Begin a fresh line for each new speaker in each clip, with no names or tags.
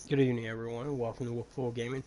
Good evening, everyone, and welcome to Wolfpool Gaming.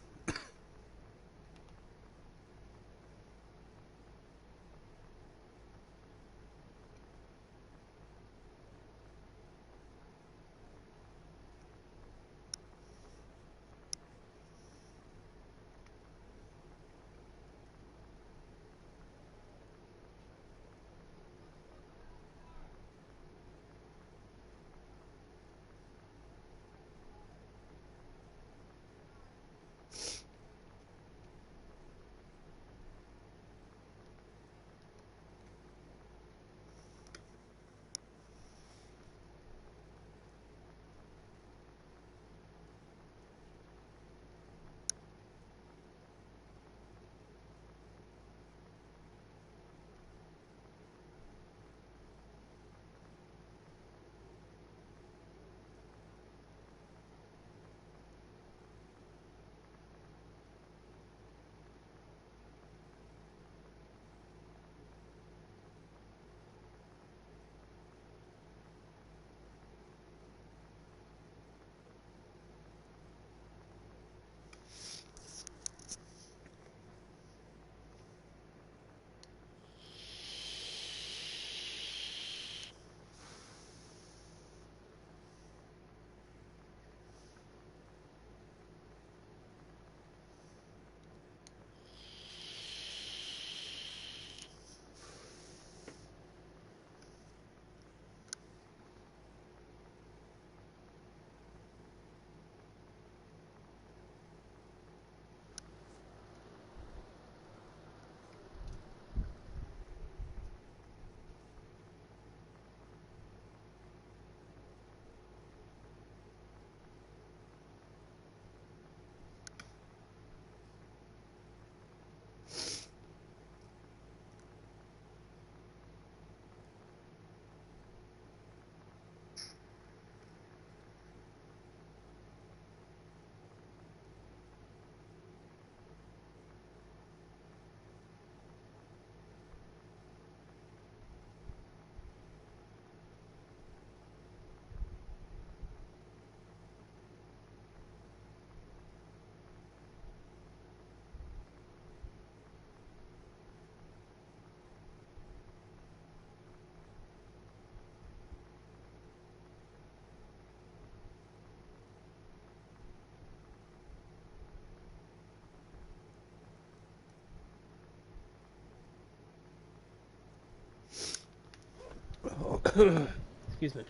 Excuse me.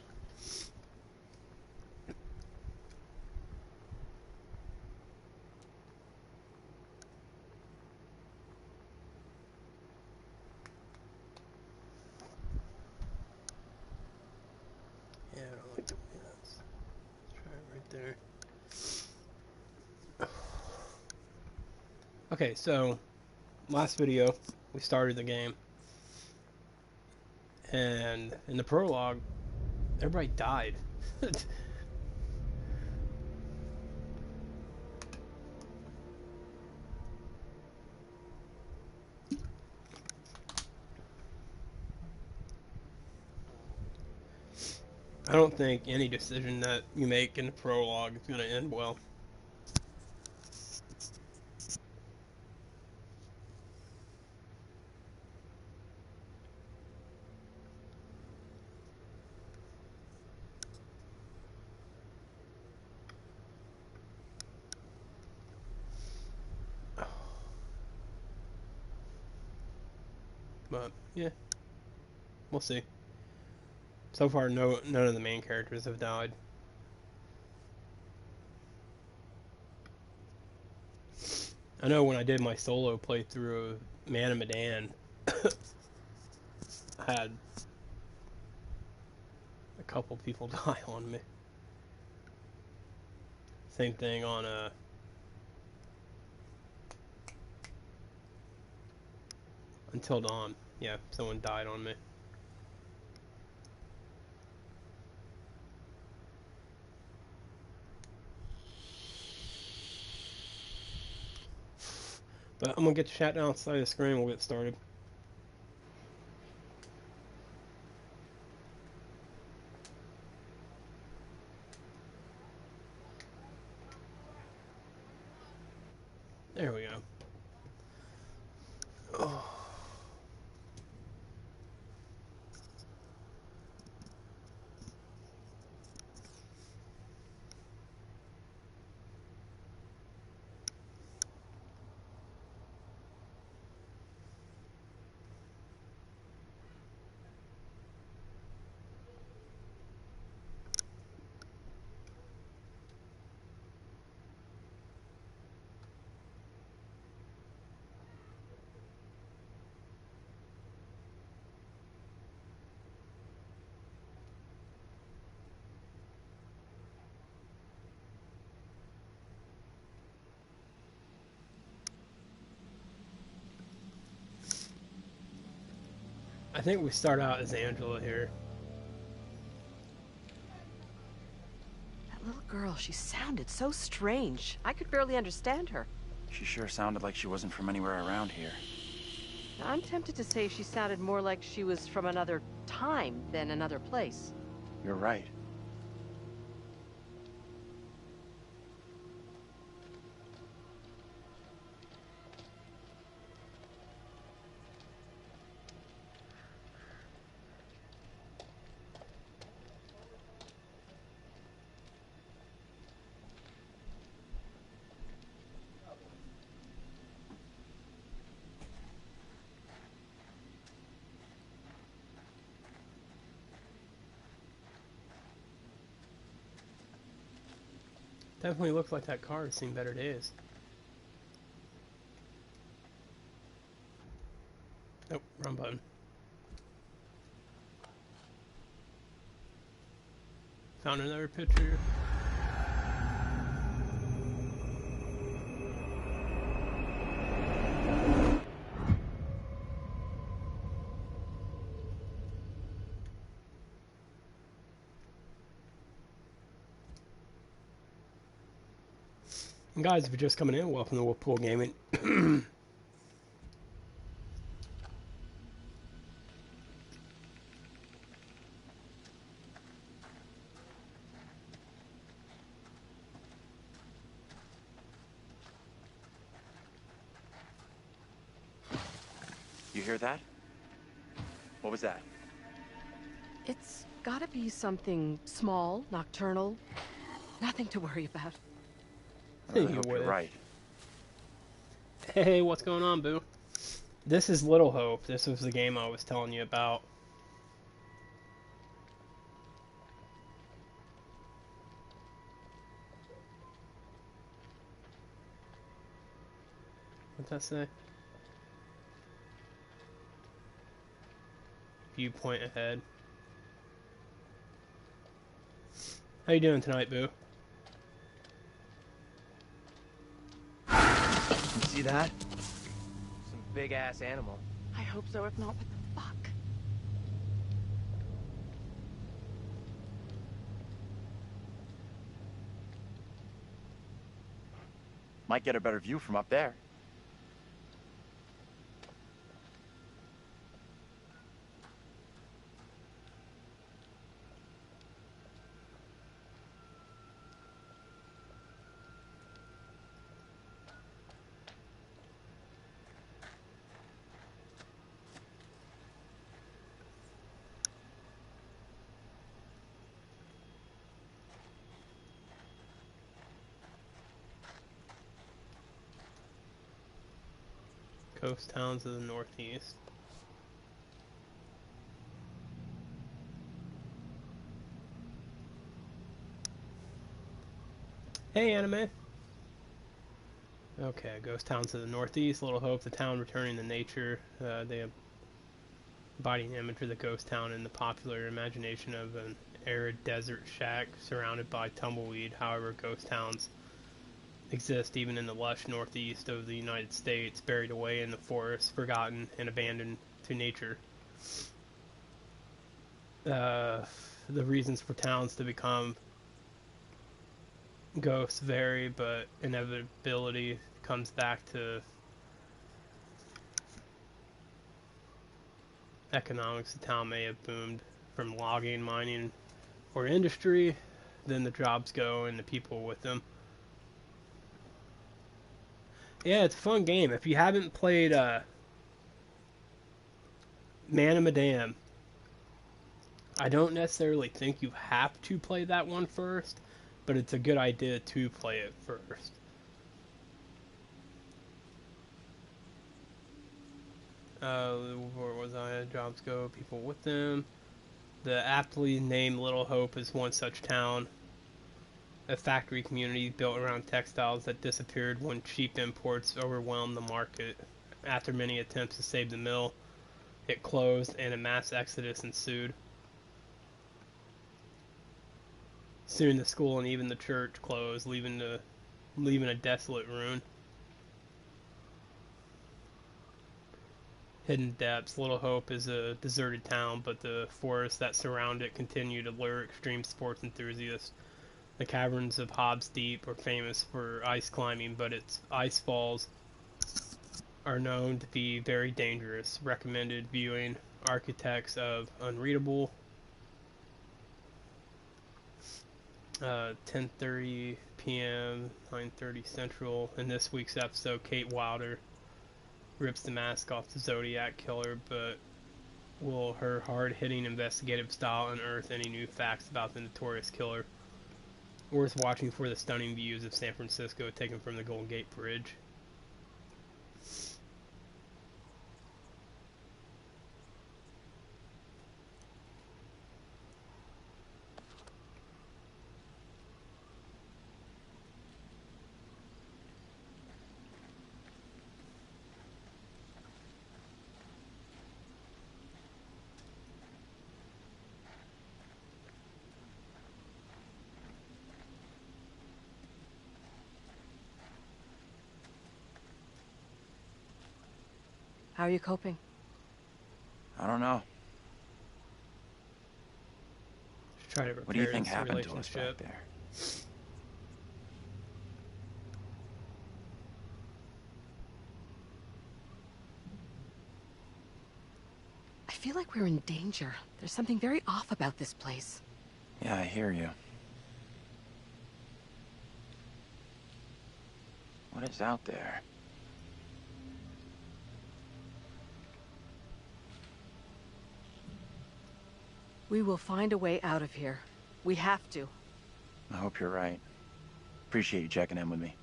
Yeah, I don't like the way that's. Let's try it right there. Okay, so last video we started the game, and in the prologue, everybody died. I don't think any decision that you make in the prologue is going to end well. But yeah, we'll see. So far, none of the main characters have died. I know when I did my solo playthrough of Man of Medan, I had a couple people die on me. Same thing on Until Dawn. Yeah, someone died on me. But I'm gonna get the chat down outside of the screen and we'll get started. There we go. Oh. I think we start out as Angela here.
That little girl, she sounded so strange. I could barely understand her.
She sure sounded like she wasn't from anywhere around here.
I'm tempted to say she sounded more like she was from another time than another place.
You're right.
Definitely looks like that car has seen better days. Nope, wrong button. Found another picture. And guys, if you're just coming in, welcome to Whirlpool Gaming.
You hear that? What was that?
It's gotta be something small, nocturnal. Nothing to worry about.
I hope you're right.
Hey, what's going on, boo? This is Little Hope. This was the game I was telling you about. What's that say? Viewpoint ahead. How you doing tonight, boo?
You see that? Some big-ass animal.
I hope so, if not, what the fuck?
Might get a better view from up there.
Ghost towns of the northeast. Hey, anime. Okay, ghost towns to the northeast. Little Hope, the town returning to nature. They embody an image of the ghost town in the popular imagination of an arid desert shack surrounded by tumbleweed. However, ghost towns exist even in the lush northeast of the United States, buried away in the forest, forgotten and abandoned to nature. The reasons for towns to become ghosts vary, but inevitability comes back to economics. The town may have boomed from logging, mining, or industry. Then the jobs go and the people with them. Yeah, it's a fun game. If you haven't played Man of Medan, I don't necessarily think you have to play that one first, but it's a good idea to play it first. Where was I? Jobs go, people with them. The aptly named Little Hope is one such town. A factory community built around textiles that disappeared when cheap imports overwhelmed the market. After many attempts to save the mill, it closed and a mass exodus ensued. Soon the school and even the church closed, leaving a desolate ruin. Hidden Depths. Little Hope is a deserted town, but the forests that surround it continue to lure extreme sports enthusiasts. The caverns of Hobbs Deep are famous for ice climbing, but its ice falls are known to be very dangerous. Recommended viewing. Architects of Unreadable. 10:30 p.m., 9:30 Central. In this week's episode, Kate Wilder rips the mask off the Zodiac Killer, but will her hard-hitting investigative style unearth any new facts about the notorious killer? Worth watching for the stunning views of San Francisco taken from the Golden Gate Bridge.
How are you coping?
I don't know.
Just try to repair
What do you think
this
happened to us back
relationship.
there?
I feel like we're in danger. There's something very off about this place.
Yeah, I hear you. What is out there?
We will find a way out of here. We have to.
I hope you're right. Appreciate you checking in with me.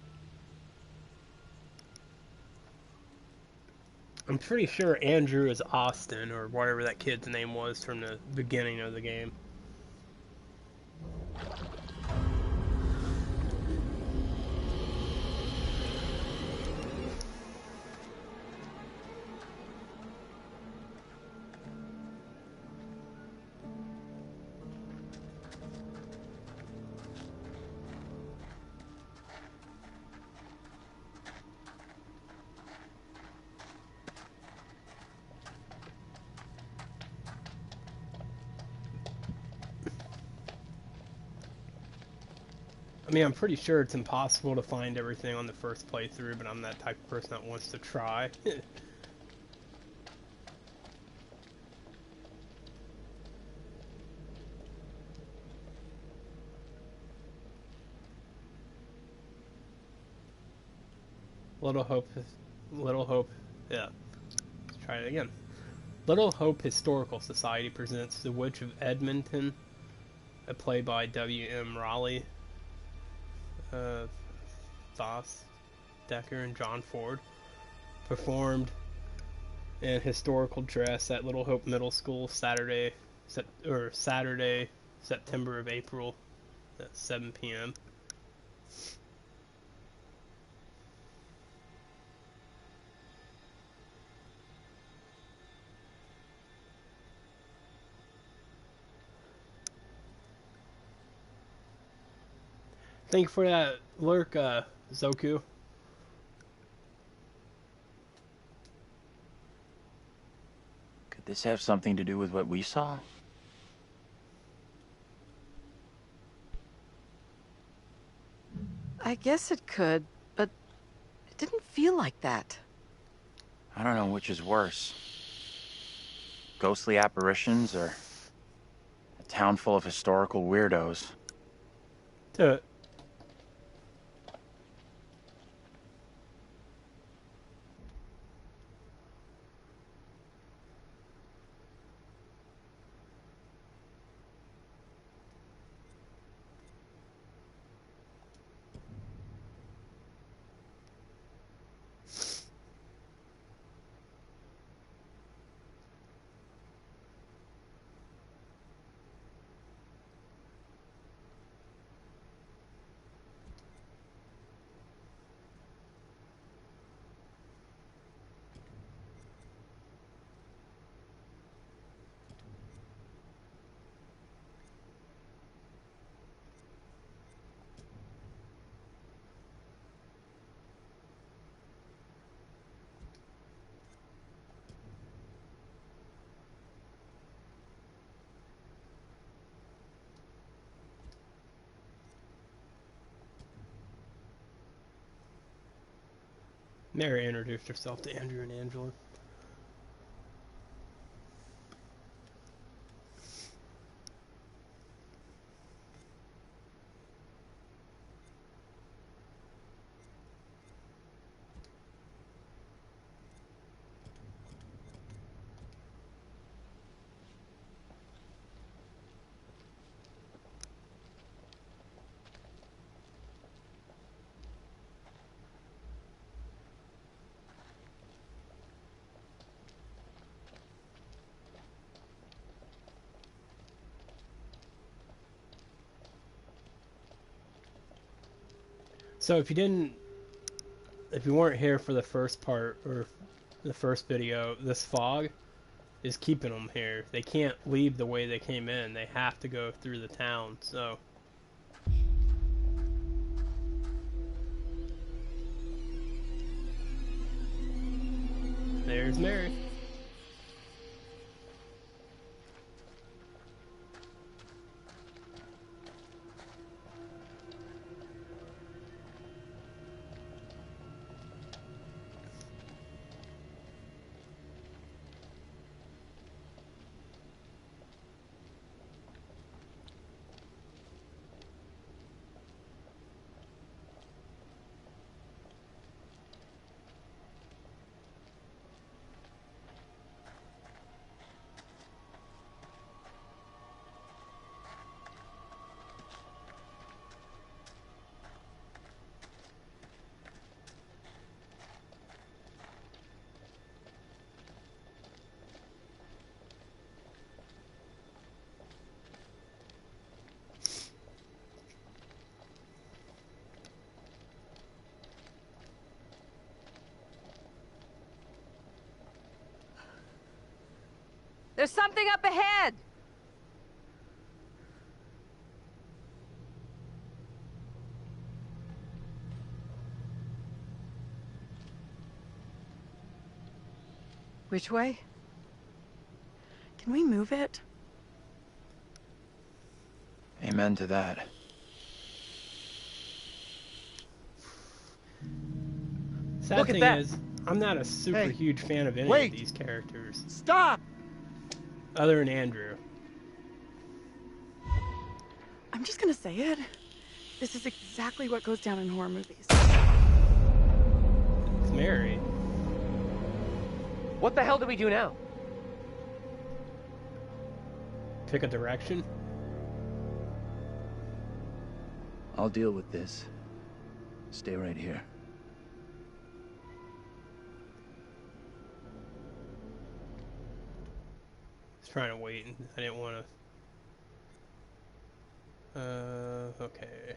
I'm pretty sure Andrew is Austin, or whatever that kid's name was from the beginning of the game. I mean, I'm pretty sure it's impossible to find everything on the first playthrough, but I'm that type of person that wants to try. Little Hope, yeah. Let's try it again. Little Hope Historical Society presents The Witch of Edmonton, a play by W.M. Raleigh, Foss, Decker, and John Ford, performed in historical dress at Little Hope Middle School Saturday, September of April at 7 p.m. Thank you for that lurk, Zoku.
Could this have something to do with what we saw?
I guess it could, but it didn't feel like that.
I don't know which is worse. Ghostly apparitions or a town full of historical weirdos.
To Mary introduced herself to Andrew and Angela. So if you weren't here for the first part or the first video, this fog is keeping them here. They can't leave the way they came in. They have to go through the town. So there's Mary.
There's something up ahead! Which way?
Can we move it?
Amen to that.
Sad
Look at
thing
that.
is, I'm not a super
Hey,
huge fan of any
wait.
of these characters,
Stop!
other than Andrew.
I'm just gonna say it. This is exactly what goes down in horror movies.
It's Mary.
What the hell do we do now?
Pick a direction.
I'll deal with this. Stay right here.
I was trying to wait, and I didn't want to. Okay.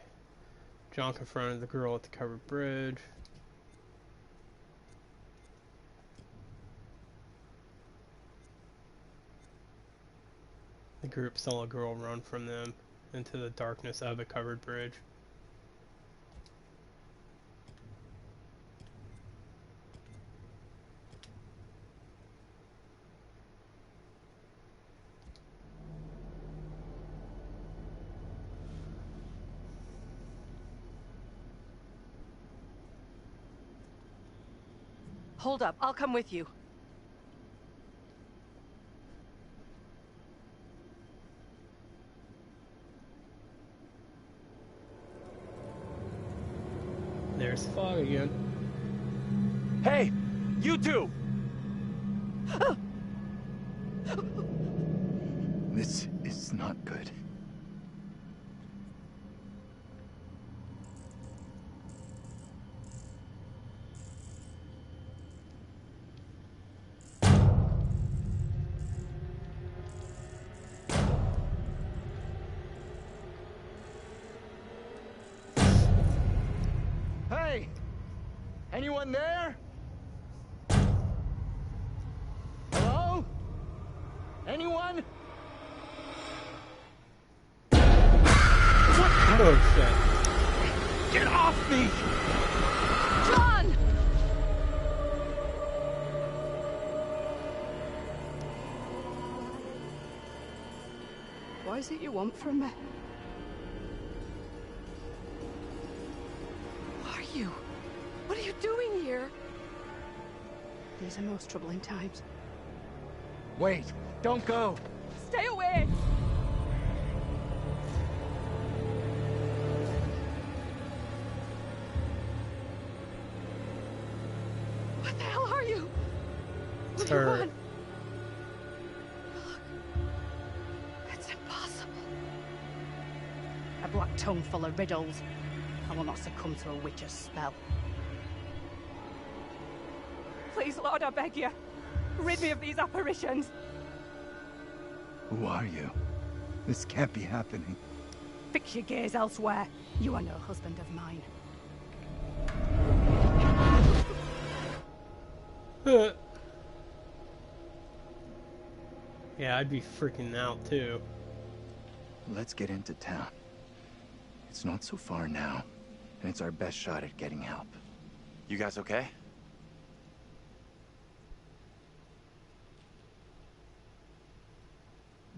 John confronted the girl at the covered bridge. The group saw a girl run from them into the darkness of a covered bridge.
Hold up, I'll come with you.
There's the fog again.
Hey, you two!
This is not good.
Hey! Anyone there? Hello? Anyone?
Oh shit.
Get off me!
John!
What is it you want from me?
Who are you? What are you doing here?
These are most troubling times.
Wait, don't go.
Stay away! What the hell are you? What do you
Her.
want? Look. It's impossible.
A black tongue full of riddles. I will not succumb to a witch's spell.
Please, Lord, I beg you. Rid me of these apparitions.
Who are you? This can't be happening.
Fix your gaze elsewhere. You are no husband of mine.
Yeah, I'd be freaking out too.
Let's get into town. It's not so far now, and it's our best shot at getting help.
You guys okay?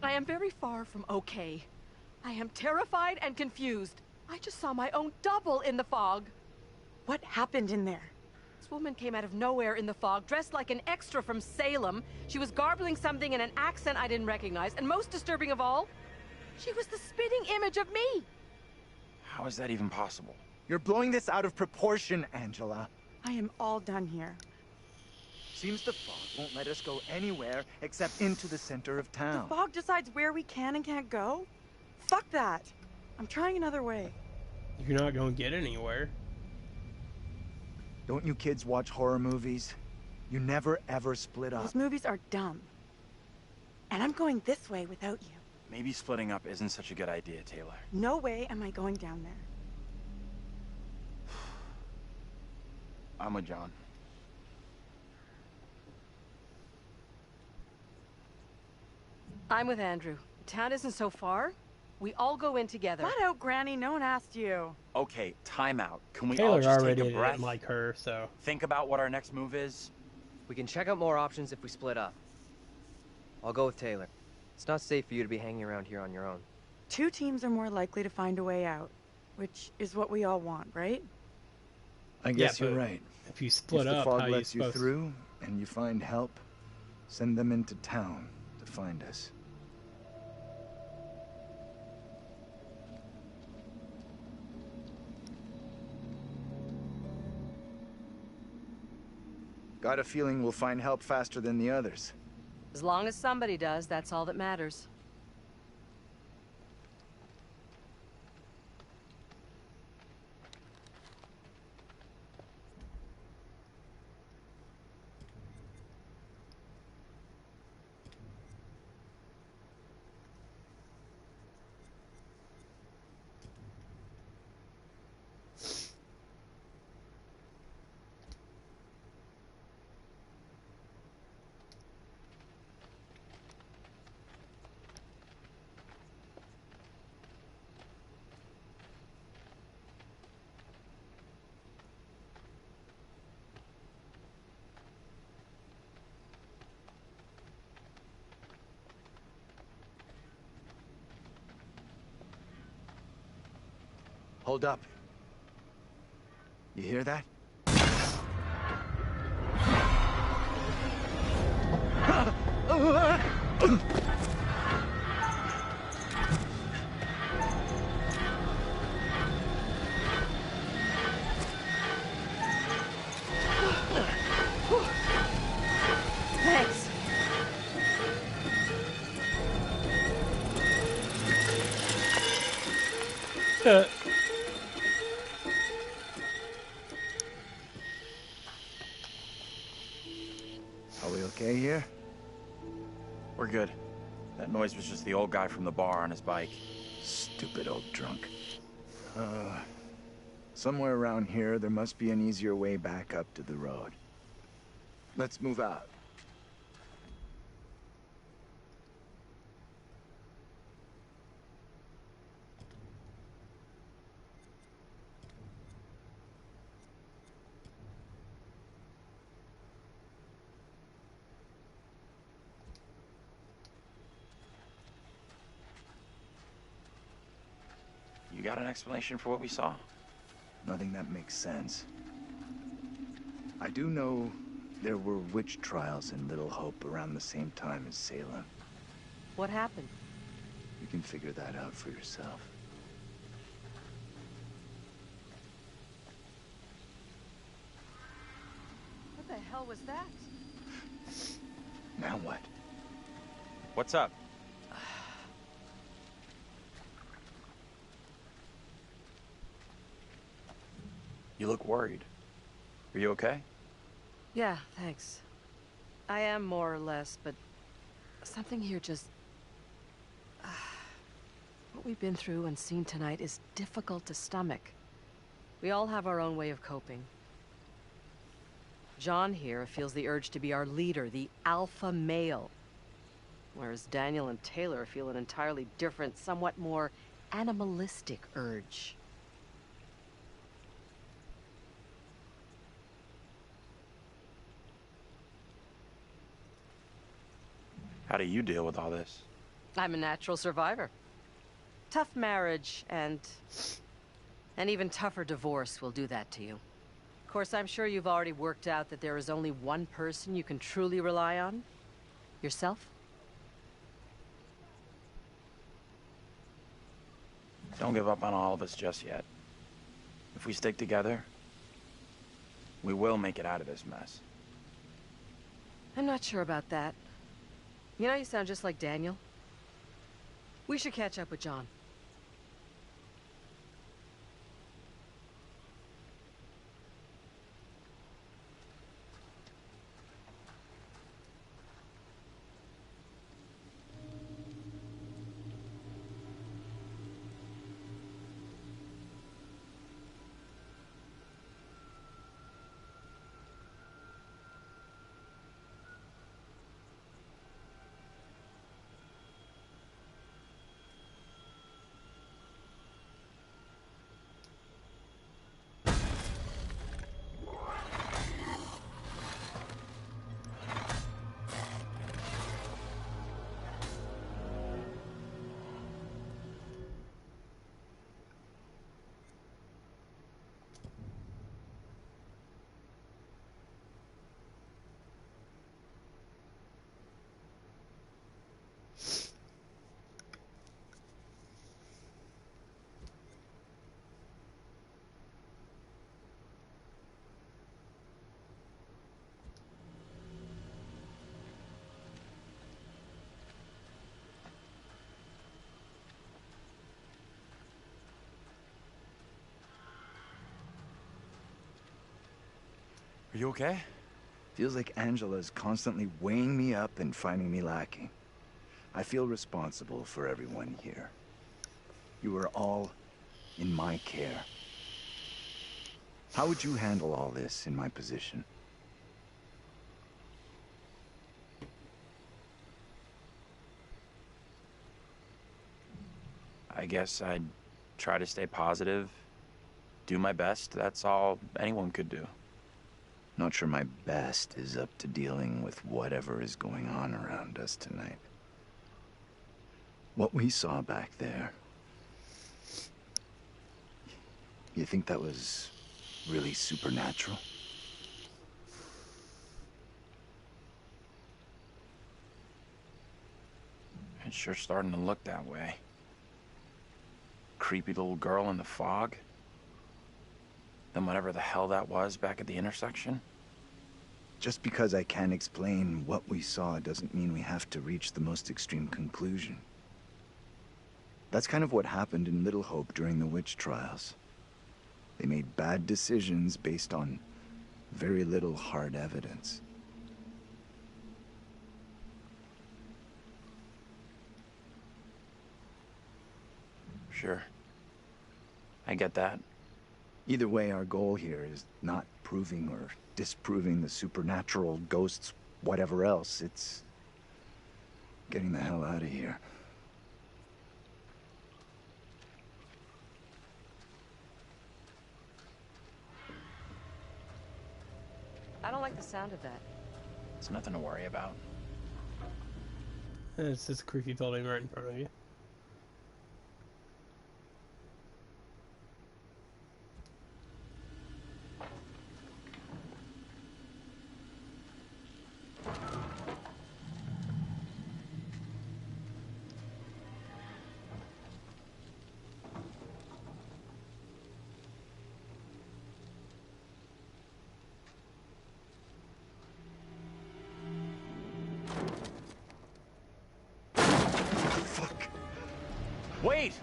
I am very far from okay. I am terrified and confused. I just saw my own double in the fog.
What happened in there?
This woman came out of nowhere in the fog, dressed like an extra from Salem. She was garbling something in an accent I didn't recognize, and most disturbing of all, she was the spitting image of me.
How is that even possible?
You're blowing this out of proportion, Angela.
I am all done here.
Seems the fog won't let us go anywhere except into the center of
The
town.
fog decides where we can and can't go? Fuck that. I'm trying another way.
You're not going to get anywhere.
Don't you kids watch horror movies? You never ever split up.
Those movies are dumb. And I'm going this way without you.
Maybe splitting up isn't such a good idea, Taylor.
No way am I going down there.
I'm with John.
I'm with Andrew. Town isn't so far. We all go in together.
Flat out, Granny. No one asked you.
Okay, time out. Can we all
Taylor
just
already
take a
didn't
breath?
like her, so.
Think about what our next move is?
We can check out more options if we split up. I'll go with Taylor. It's not safe for you to be hanging around here on your own.
Two teams are more likely to find a way out, which is what we all want, right?
I guess
Yeah,
you're
but
right.
If you split
if the
up,
fog
how you
lets you
supposed
through and you find help, send them into town to find us. Got a feeling we'll find help faster than the others.
As long as somebody does, that's all that matters.
Hold up. You hear that?
Thanks.
Are we okay here?
We're good. That noise was just the old guy from the bar on his bike.
Stupid old drunk. Somewhere around here, there must be an easier way back up to the road. Let's move out.
You got an explanation for what we saw?
Nothing that makes sense. I do know There were witch trials in Little Hope around the same time as Salem.
What happened?
You can figure that out for yourself.
What the hell was that?
Now what?
What's up? You look worried. Are you okay?
Yeah, thanks. I am more or less, but something here just... What we've been through and seen tonight is difficult to stomach. We all have our own way of coping. John here feels the urge to be our leader, the alpha male. Whereas Daniel and Taylor feel an entirely different, somewhat more animalistic urge.
How do you deal with all this?
I'm a natural survivor. Tough marriage and even tougher divorce will do that to you. Of course, I'm sure you've already worked out that there is only one person you can truly rely on. Yourself?
Don't give up on all of us just yet. If we stick together, we will make it out of this mess.
I'm not sure about that. You know, you sound just like Daniel. We should catch up with John.
Are you okay?
Feels like Angela's constantly weighing me up and finding me lacking. I feel responsible for everyone here. You are all in my care. How would you handle all this in my position?
I guess I'd try to stay positive, do my best. That's all anyone could do.
Not sure my best is up to dealing with whatever is going on around us tonight. What we saw back there, you think that was really supernatural?
It's sure starting to look that way. Creepy little girl in the fog. Then whatever the hell that was back at the intersection.
Just because I can't explain what we saw doesn't mean we have to reach the most extreme conclusion. That's kind of what happened in Little Hope during the witch trials. They made bad decisions based on very little hard evidence.
Sure. I get that.
Either way, our goal here is not proving or disproving the supernatural, ghosts, whatever else. It's getting the hell out of here.
I don't like the sound of that.
It's nothing to worry about.
It's this creepy building right in front of you.
Wait!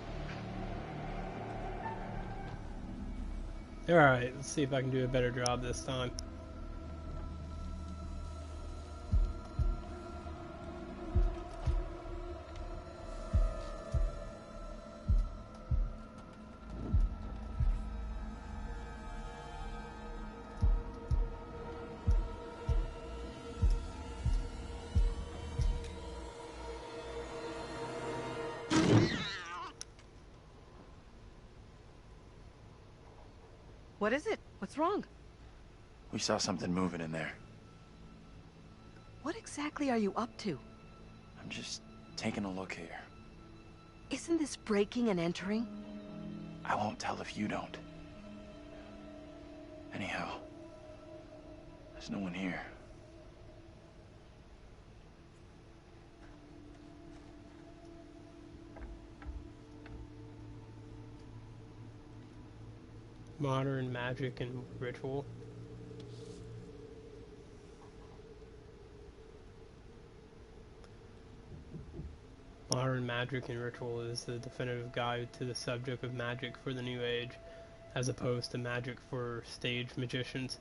Alright, let's see if I can do a better job this time.
What is it? What's wrong?
We saw something moving in there.
What exactly are you up to?
I'm just taking a look here.
Isn't this breaking and entering?
I won't tell if you don't. Anyhow, there's no one here.
Modern magic and ritual. Modern magic and ritual is the definitive guide to the subject of magic for the New Age, as opposed to magic for stage magicians.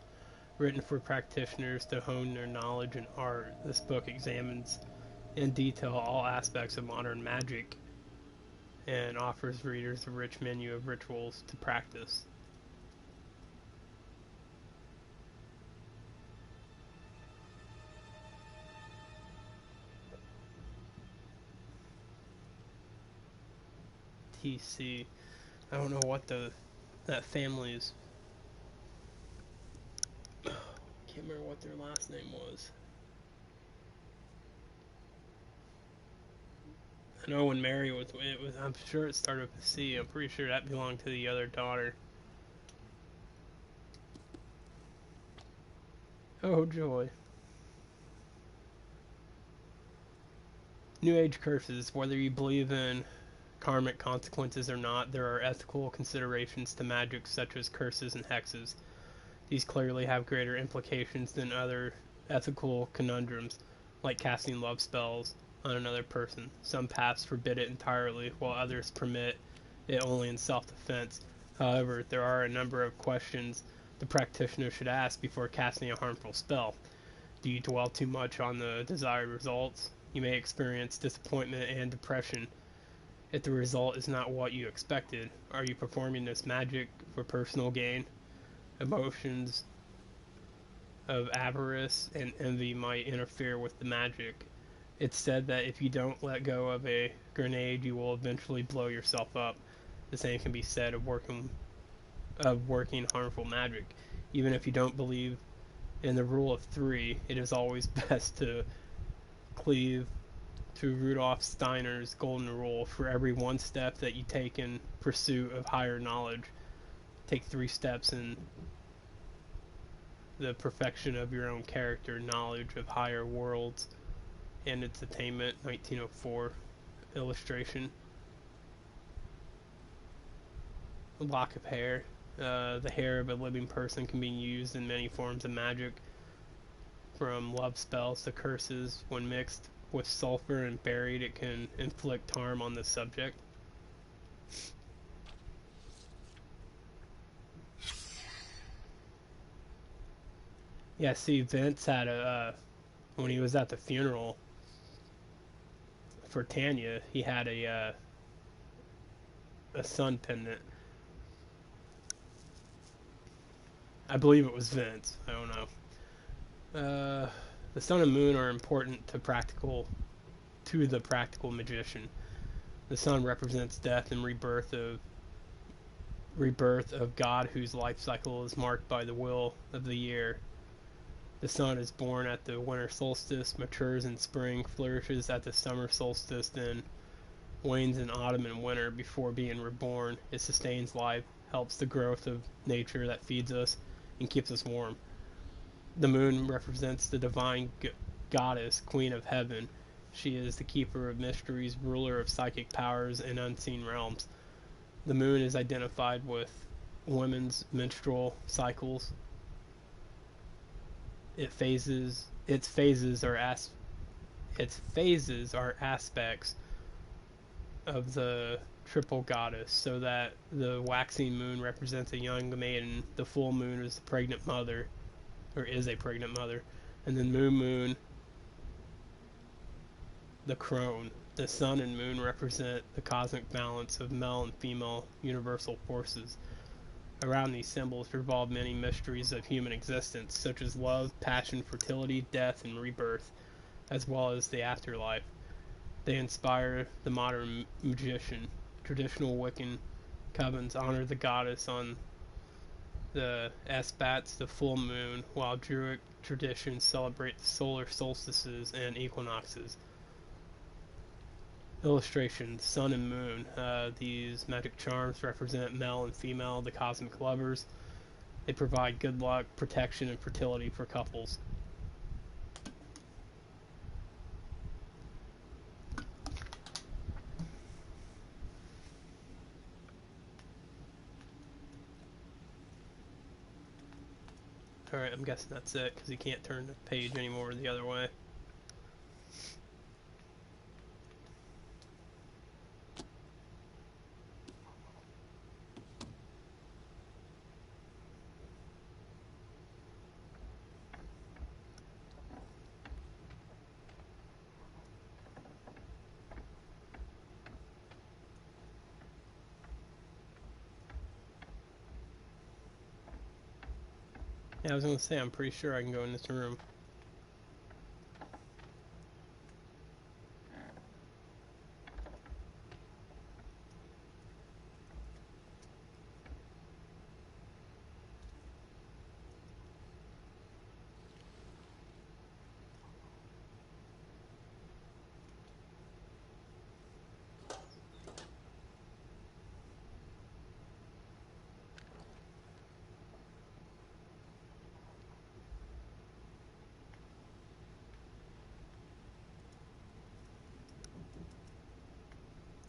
Written for practitioners to hone their knowledge and art, this book examines in detail all aspects of modern magic and offers readers a rich menu of rituals to practice. TC. I don't know what that family's. Can't remember what their last name was. I know when Mary was, I'm sure it started with a C. I'm pretty sure that belonged to the other daughter. Oh joy. New Age curses. Whether you believe in karmic consequences or not, there are ethical considerations to magic such as curses and hexes. These clearly have greater implications than other ethical conundrums, like casting love spells on another person. Some paths forbid it entirely, while others permit it only in self-defense. However, there are a number of questions the practitioner should ask before casting a harmful spell. Do you dwell too much on the desired results? You may experience disappointment and depression if the result is not what you expected. Are you performing this magic for personal gain? Emotions of avarice and envy might interfere with the magic. It's said that if you don't let go of a grenade, you will eventually blow yourself up. The same can be said of working harmful magic. Even if you don't believe in the rule of three, it is always best to cleave to Rudolf Steiner's golden rule. For every one step that you take in pursuit of higher knowledge, take 3 steps in the perfection of your own character, knowledge of higher worlds and its attainment. 1904 illustration. A lock of hair. The hair of a living person can be used in many forms of magic, from love spells to curses. When mixed with sulfur and buried, it can inflict harm on the subject. Yeah, see, Vince had when he was at the funeral for Tanya, he had a sun pendant. I believe it was Vince. I don't know. The sun and moon are important to the practical magician. The sun represents death and rebirth of God, whose life cycle is marked by the will of the year. The sun is born at the winter solstice, matures in spring, flourishes at the summer solstice, then wanes in autumn and winter before being reborn. It sustains life, helps the growth of nature that feeds us, and keeps us warm. The moon represents the divine goddess, queen of heaven. She is the keeper of mysteries, ruler of psychic powers and unseen realms. The moon is identified with women's menstrual cycles. Its phases are aspects of the triple goddess, so that the waxing moon represents a young maiden, the full moon is the pregnant mother, or is a pregnant mother, and then moon, the crone. The sun and moon represent the cosmic balance of male and female universal forces. Around these symbols revolve many mysteries of human existence, such as love, passion, fertility, death, and rebirth, as well as the afterlife. They inspire the modern magician. Traditional Wiccan covens honor the goddess on the Esbats, the full moon, while Druid traditions celebrate the solar solstices and equinoxes. Illustration: Sun and Moon. These magic charms represent male and female, the cosmic lovers. They provide good luck, protection, and fertility for couples. Alright, I'm guessing that's it, because you can't turn the page anymore the other way. Yeah, I was gonna say, I'm pretty sure I can go in this room.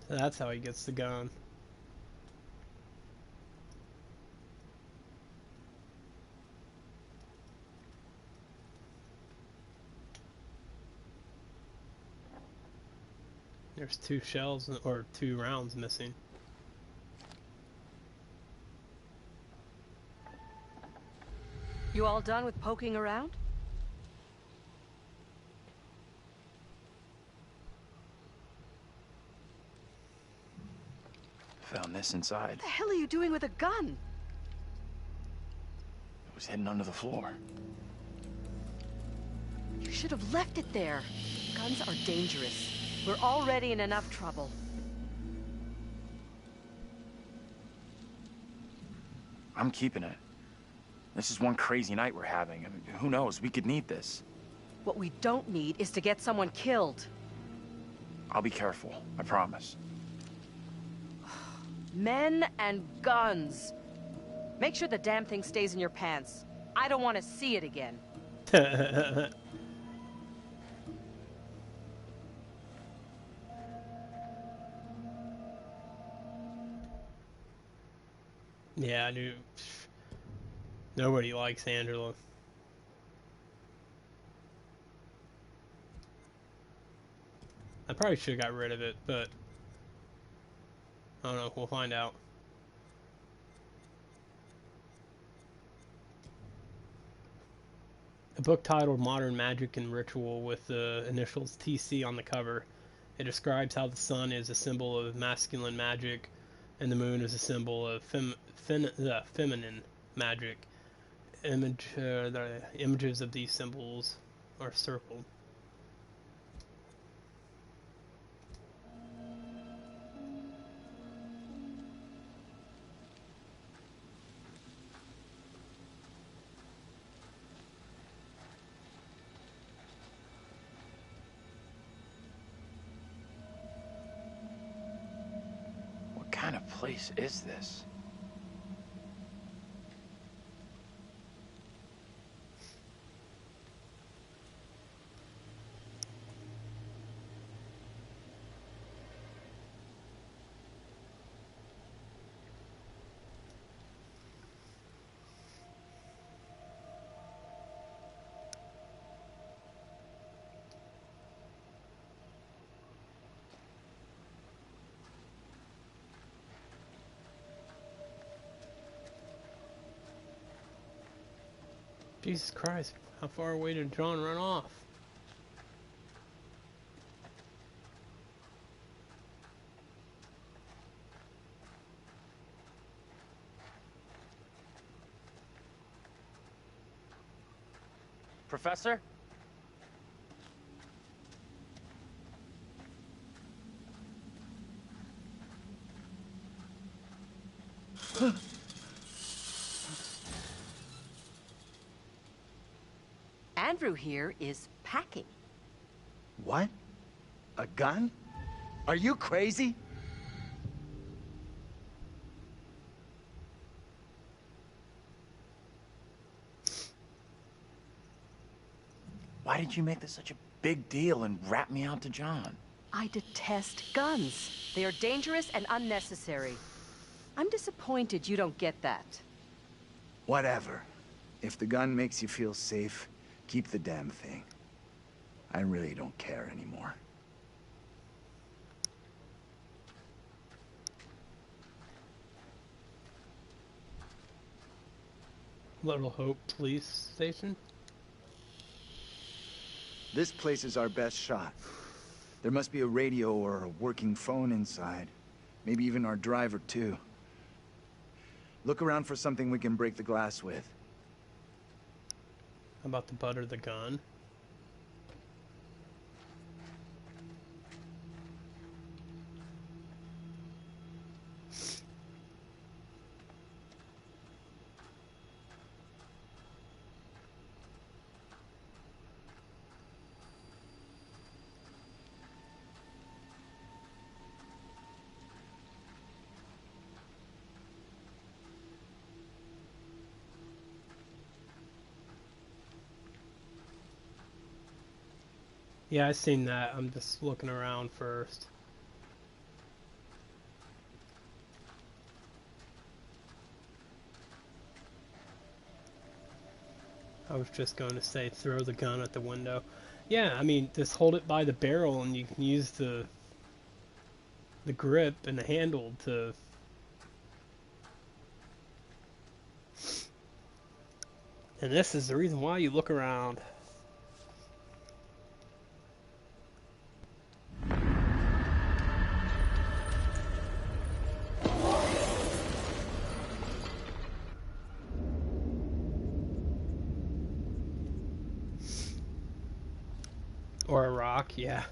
So that's how he gets the gun. There's 2 shells, or 2 rounds missing.
You all done with poking around?
Found this inside.
What the hell are you doing with a gun?
It was hidden under the floor.
You should have left it there. Guns are dangerous. We're already in enough trouble.
I'm keeping it. This is one crazy night we're having. I mean, who knows? We could need this.
What we don't need is to get someone killed.
I'll be careful. I promise.
Men and guns. Make sure the damn thing stays in your pants. I don't want to see it again.
Yeah, dude. Nobody likes Angela. I probably should have got rid of it, but I don't know, we'll find out. A book titled Modern Magic and Ritual with the initials TC on the cover. It describes how the sun is a symbol of masculine magic and the moon is a symbol of feminine magic. The images of these symbols are circled.
What kind of place is this?
Jesus Christ, how far away did John run off?
Professor?
Andrew here is packing.
What? A gun? Are you crazy?
Why did you make this such a big deal and rat me out to John?
I detest guns. They are dangerous and unnecessary. I'm disappointed you don't get that.
Whatever. If the gun makes you feel safe, keep the damn thing. I really don't care anymore.
Little Hope Police Station?
This place is our best shot. There must be a radio or a working phone inside. Maybe even our driver, too. Look around for something we can break the glass with.
How about the butt or the gun? Yeah, I seen that. I'm just looking around first. I was just going to say throw the gun at the window. Yeah, I mean, just hold it by the barrel and you can use the grip and the handle to... And this is the reason why you look around. Or a rock, yeah.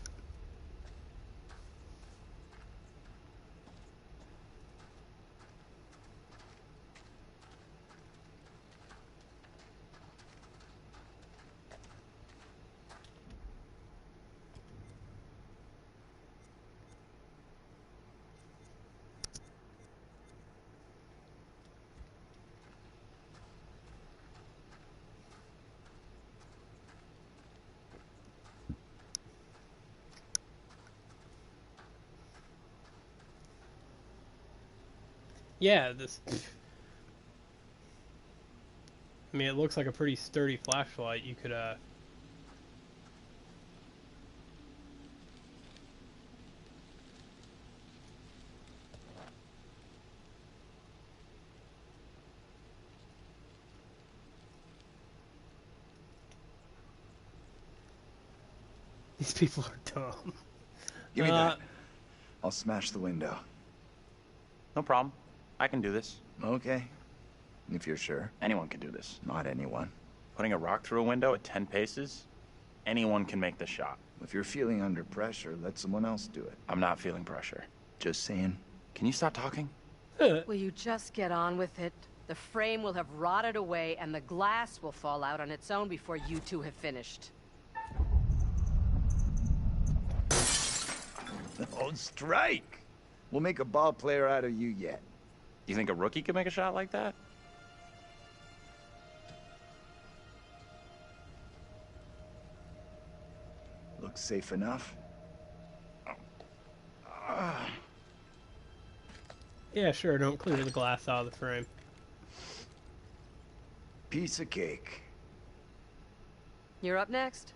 Yeah, this... I mean, it looks like a pretty sturdy flashlight. You could, These people are dumb.
Give me that. I'll smash the window.
No problem. I can do this.
Okay. If you're sure.
Anyone can do this.
Not anyone.
Putting a rock through a window at 10 paces? Anyone can make the shot.
If you're feeling under pressure, let someone else do it.
I'm not feeling pressure.
Just saying.
Can you stop talking?
Will you just get on with it? The frame will have rotted away and the glass will fall out on its own before you two have finished.
Oh, strike! We'll make a ball player out of you yet.
You think a rookie could make a shot like that?
Looks safe enough.
Yeah, sure, don't clear the glass out of the frame.
Piece of cake.
You're up next.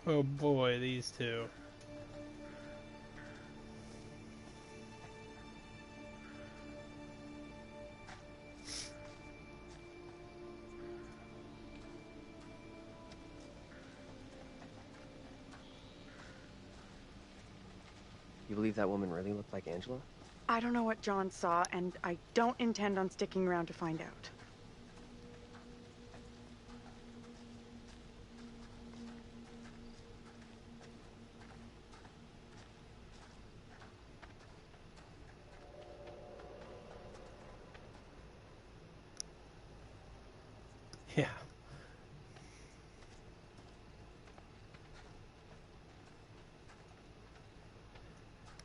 Oh boy, these two.
You believe that woman really looked like Angela?
I don't know what John saw, and I don't intend on sticking around to find out.
Yeah.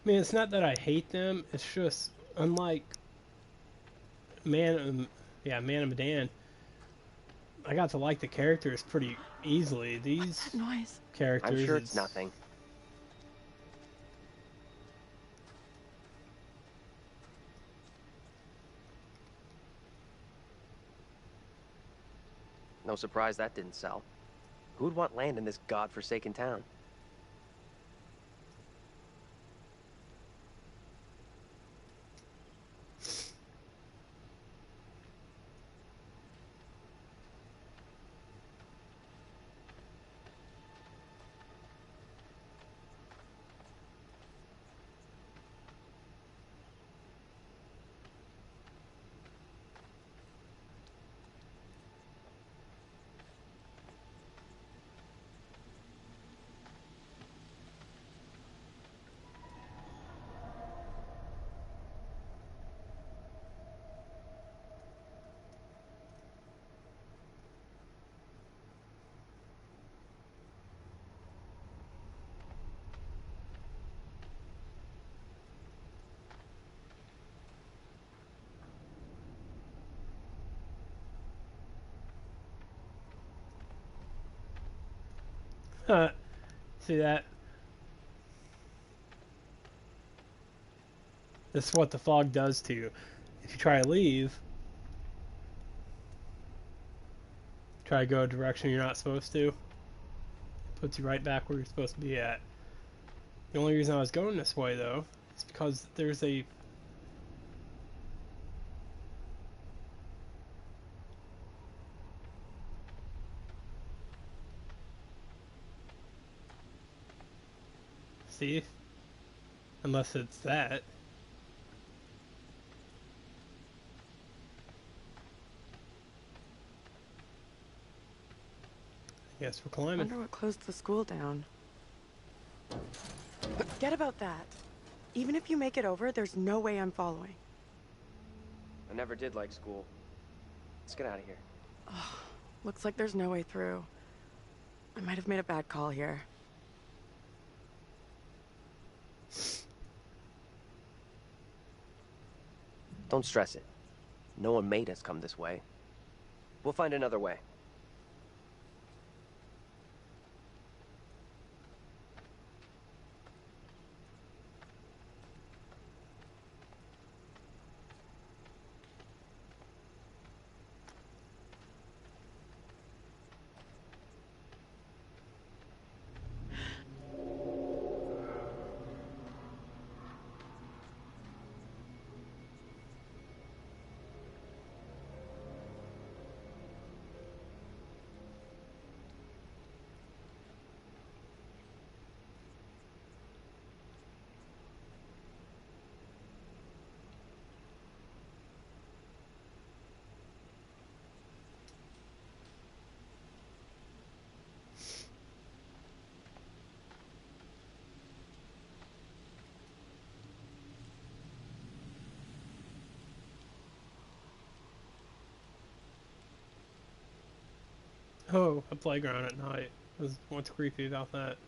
I mean, it's not that I hate them. It's just unlike Man of Medan. I got to like the characters pretty easily. These
What's that noise?
characters,
I'm sure it's nothing. No surprise that didn't sell. Who'd want land in this godforsaken town?
see that? This is what the fog does to you. If you try to leave, try to go a direction you're not supposed to, it puts you right back where you're supposed to be at. The only reason I was going this way, though, is because there's a see, unless it's that. I guess we're
I
climbing.
wonder what closed the school down. Forget about that. Even if you make it over, there's no way I'm following.
I never did like school. Let's get out of here.
Oh, looks like there's no way through. I might have made a bad call here.
Don't stress it. No one made us come this way. We'll find another way.
Oh, a playground at night. What's creepy about that?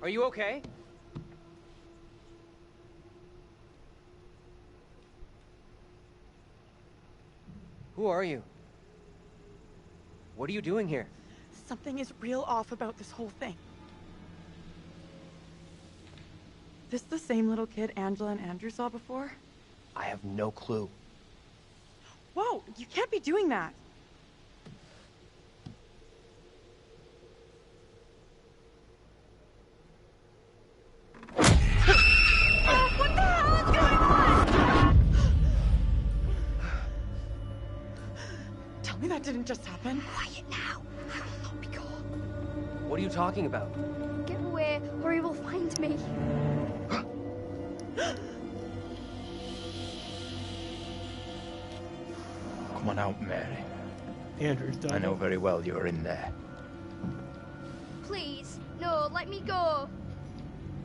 Are you okay? Who are you? What are you doing here?
Something is real off about this whole thing. This the same little kid Angela and Andrew saw before?
I have no clue.
Whoa, you can't be doing that. What the hell is going on? Tell me that didn't just happen.
Quiet now. I will not be caught.
What are you talking about?
Get away, or he will find me.
Come on out, Mary.
Andrew's done.
I know very well you're in there.
Please, no, let me go.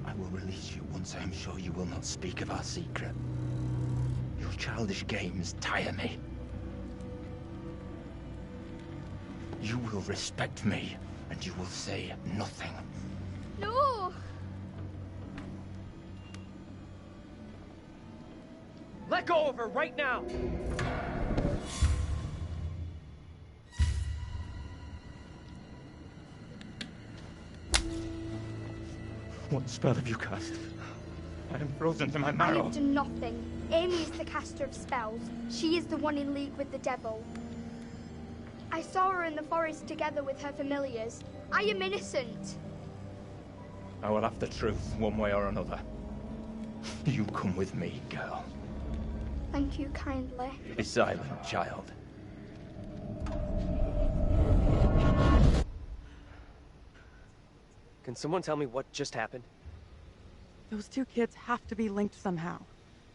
I will release you once I am sure you will not speak of our secret. Your childish games tire me. You will respect me, and you will say nothing.
No.
Let go of her right now!
What spell have you cast? I am frozen to my
I
marrow.
have done nothing. Amy is the caster of spells. She is the one in league with the devil. I saw her in the forest together with her familiars. I am innocent.
I will have the truth, one way or another. You come with me, girl.
Thank you kindly.
Be silent, child.
Can someone tell me what just happened?
Those two kids have to be linked somehow.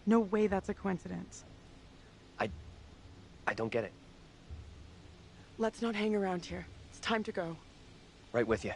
No way that's a coincidence.
I don't get it.
Let's not hang around here. It's time to go.
Right with you.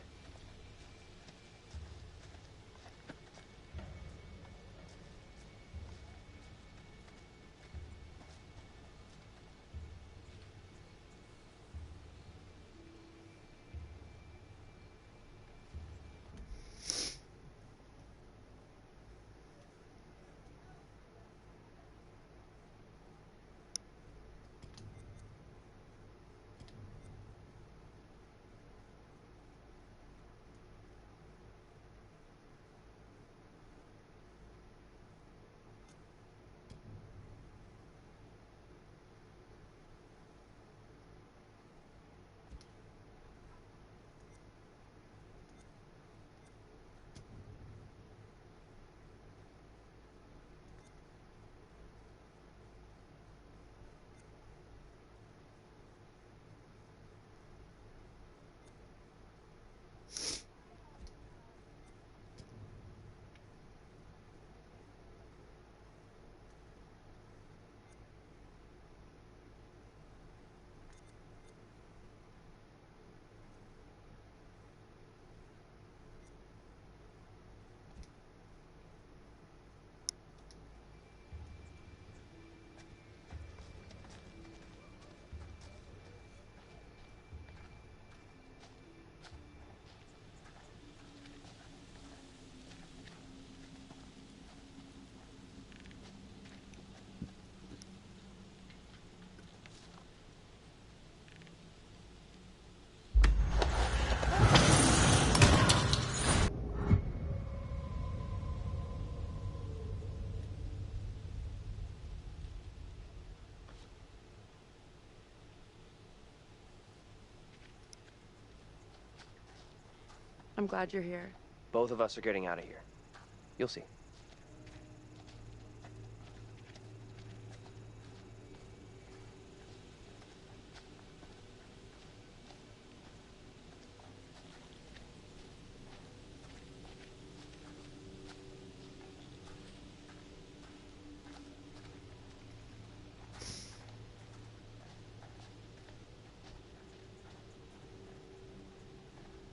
I'm glad you're here.
Both of us are getting out of here. You'll see.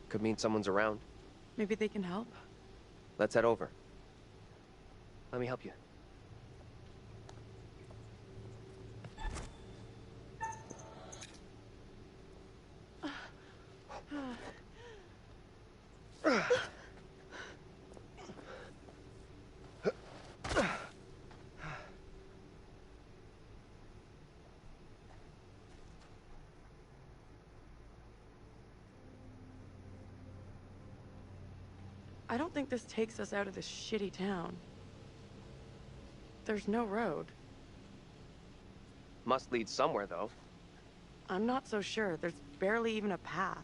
Could mean someone's around.
Maybe they can help.
Let's head over. Let me help you.
I don't think this takes us out of this shitty town. There's no road.
Must lead somewhere, though.
I'm not so sure. There's barely even a path.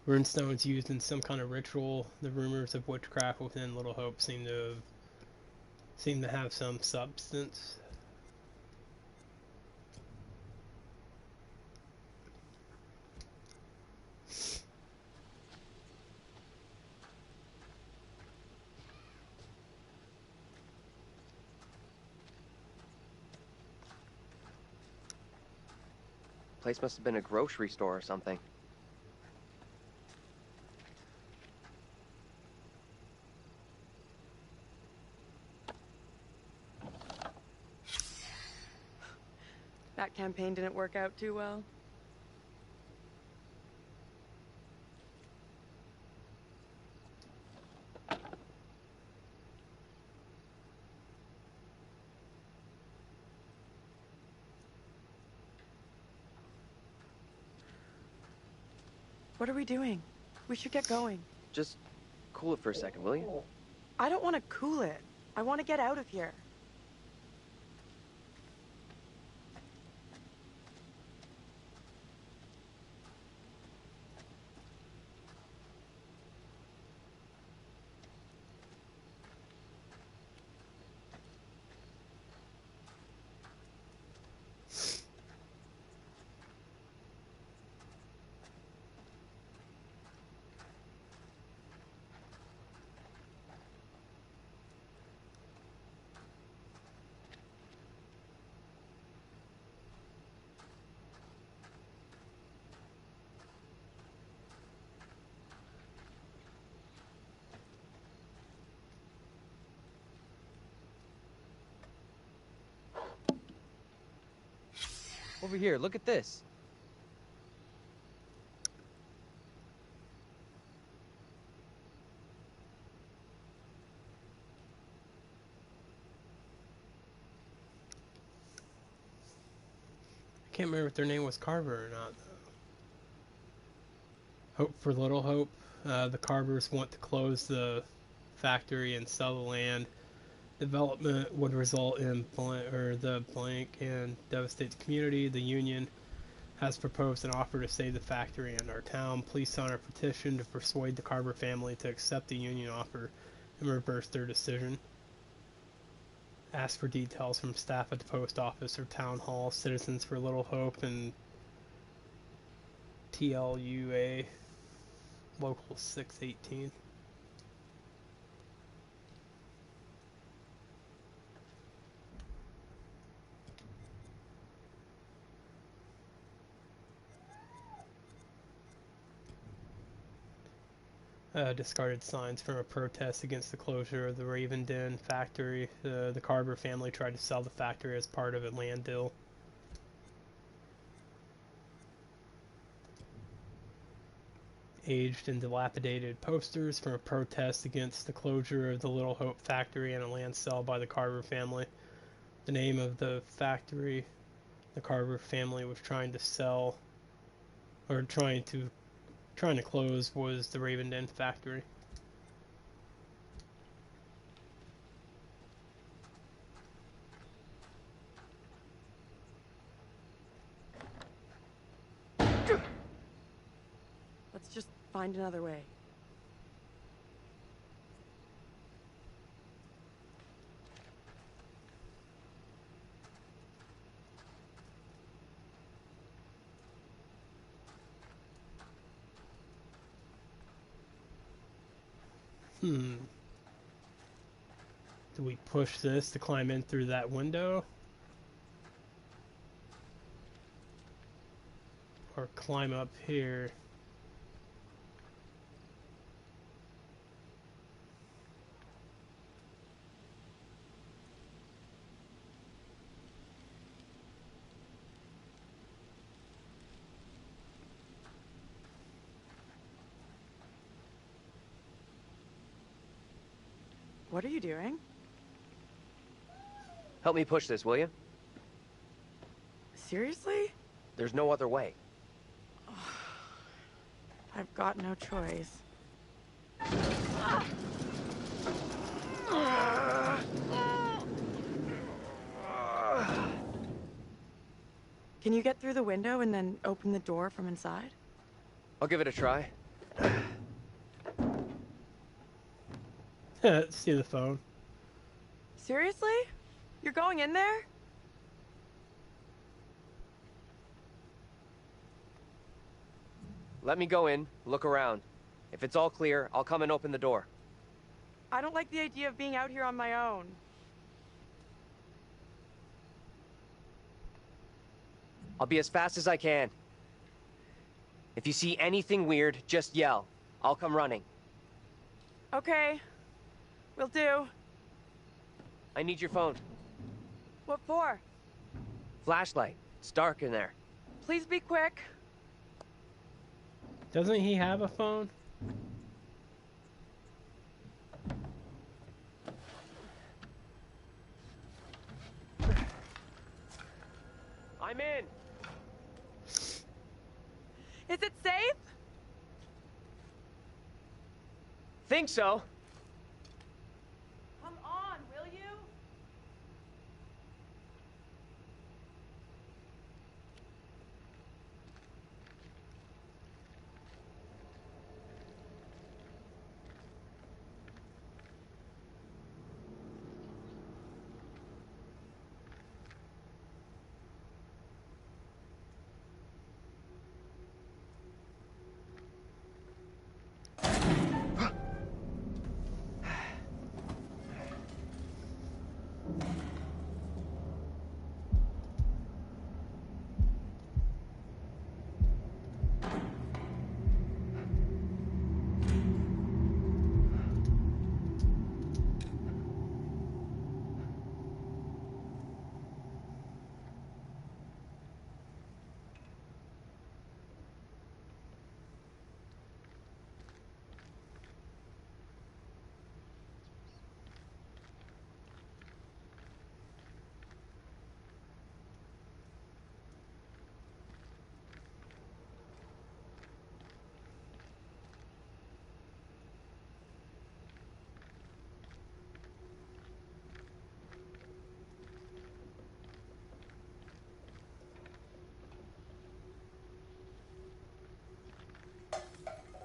Runestones used in some kind of ritual. The rumors of witchcraft within Little Hope seem to have some substance.
Place must have been a grocery store or something.
That campaign didn't work out too well. What are we doing? We should get going.
Just cool it for a second, will you?
I don't want to cool it. I want to get out of here.
Over here, look at this.
I can't remember if their name was Carver or not. Hope for Little Hope. The Carvers want to close the factory and sell the land. Development would result in the blank and devastate the community. The Union has proposed an offer to save the factory and our town. Please sign our petition to persuade the Carver family to accept the Union offer and reverse their decision. Ask for details from staff at the post office or town hall. Citizens for Little Hope and TLUA Local 618. Discarded signs from a protest against the closure of the Raven Den factory. The Carver family tried to sell the factory as part of a land deal. Aged and dilapidated posters from a protest against the closure of the Little Hope factory and a land sale by the Carver family. The name of the factory the Carver family was trying to sell, or trying to close, was the Raven Den factory.
find another way.
Do we push this to climb in through that window? Or climb up here?
What are you doing?
Help me push this, will you?
Seriously?
There's no other way.
I've got no choice. Can you get through the window and then open the door from inside?
I'll give it a try.
See the phone.
Seriously? You're going in there?
Let me go in, look around. If it's all clear, I'll come and open the door.
I don't like the idea of being out here on my own.
I'll be as fast as I can. If you see anything weird, just yell. I'll come running.
Okay. Will do.
I need your phone.
What for?
Flashlight. It's dark in there.
Please be quick.
Doesn't he have a phone?
I'm in.
Is it safe?
Think so.
Come on, will you?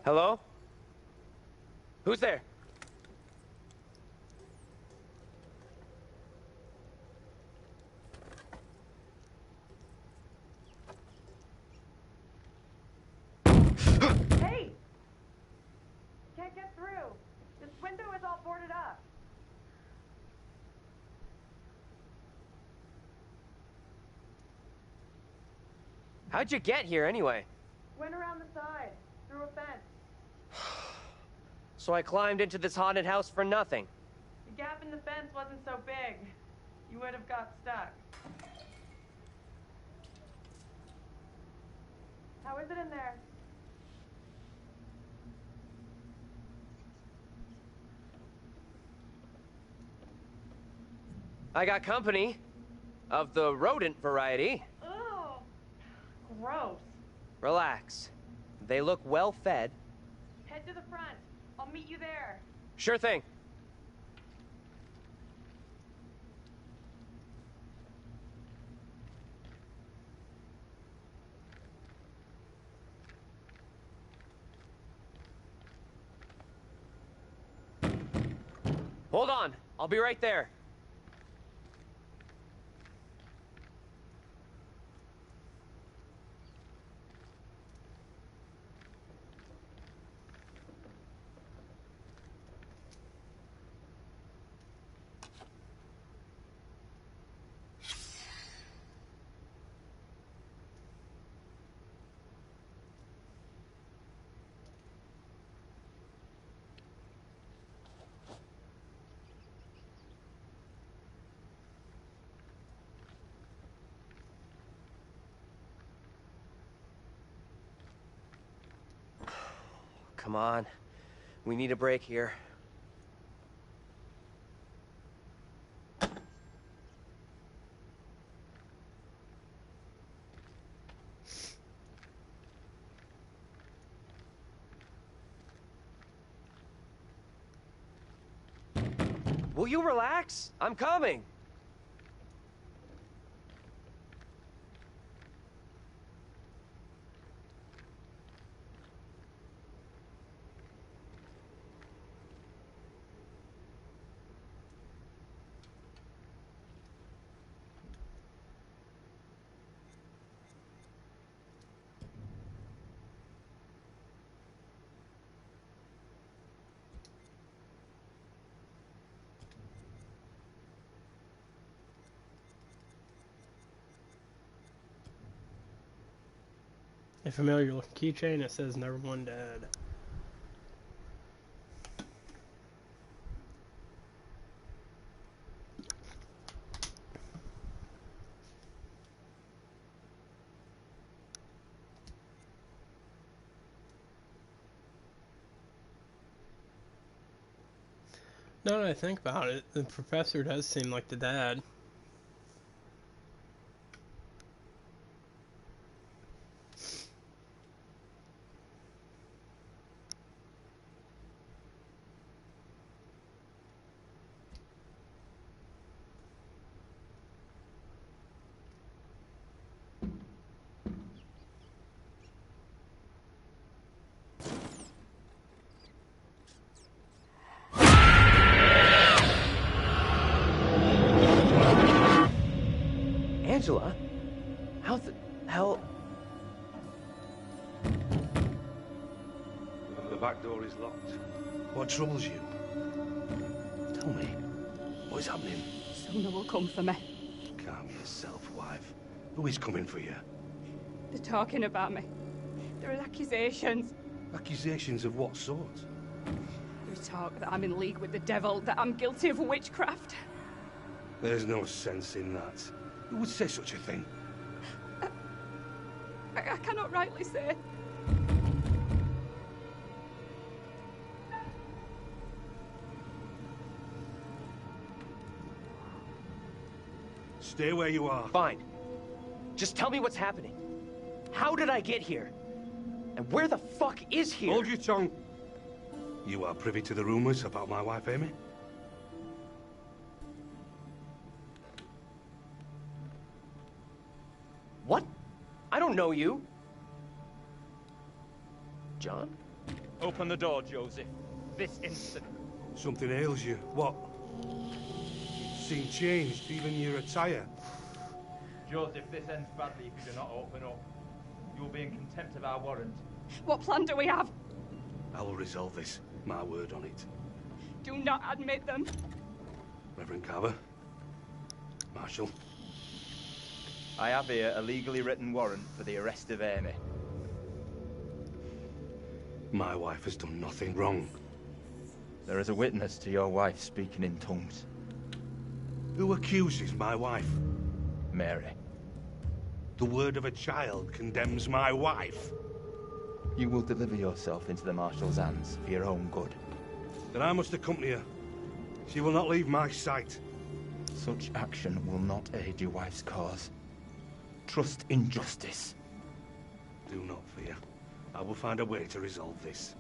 Hello? Who's there?
Hey! Can't get through. This window is all boarded up.
How'd you get here anyway?
Went around the side, through a fence.
So I climbed into this haunted house for nothing.
The gap in the fence wasn't so big. You would have got stuck. How is it in there?
I got company. Of the rodent variety.
Ugh. Gross.
Relax. They look well fed.
Head to the front. I'll meet you there.
Sure thing. Hold on. I'll be right there. Come on. We need a break here. Will you relax? I'm coming.
A familiar looking keychain that says "Never One Dead." Now that I think about it, the professor does seem like the dad.
Angela? How the hell...
The back door is locked. What troubles you? Tell me. What is happening?
Sooner will come for me.
Calm yourself, wife. Who is coming for you?
They're talking about me. There are accusations.
Accusations of what sort?
There's talk that I'm in league with the devil, that I'm guilty of witchcraft.
There's no sense in that. Who would say such a thing?
I cannot rightly say.
Stay where you are.
Fine. Just tell me what's happening. How did I get here? And where the fuck is here?
Hold your tongue. You are privy to the rumors about my wife, Amy?
What? I don't know you. John?
Open the door, Joseph. This instant.
Something ails you. What? You seem changed, even your attire.
Joseph, this ends badly if you do not open up. You will be in contempt of our warrant.
What plan do we have?
I will resolve this. My word on it.
Do not admit them.
Reverend Carver. Marshal.
I have here a legally written warrant for the arrest of Amy.
My wife has done nothing wrong.
There is a witness to your wife speaking in tongues.
Who accuses my wife?
Mary.
The word of a child condemns my wife.
You will deliver yourself into the Marshal's hands for your own good.
Then I must accompany her. She will not leave my sight.
Such action will not aid your wife's cause. Trust in justice.
Do not fear. I will find a way to resolve this.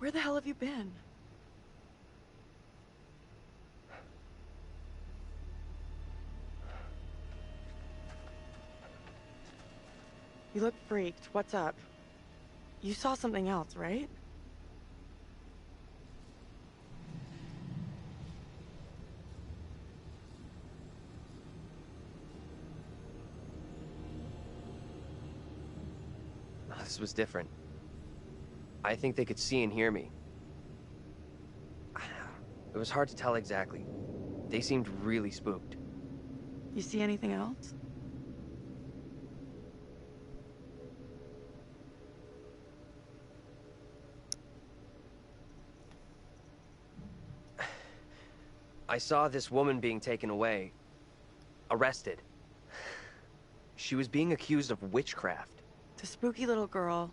Where the hell have you been? You look freaked. What's up? You saw something else, right?
This was different. I think they could see and hear me. It was hard to tell exactly. They seemed really spooked.
You see anything else?
I saw this woman being taken away. Arrested. She was being accused of witchcraft.
The spooky little girl.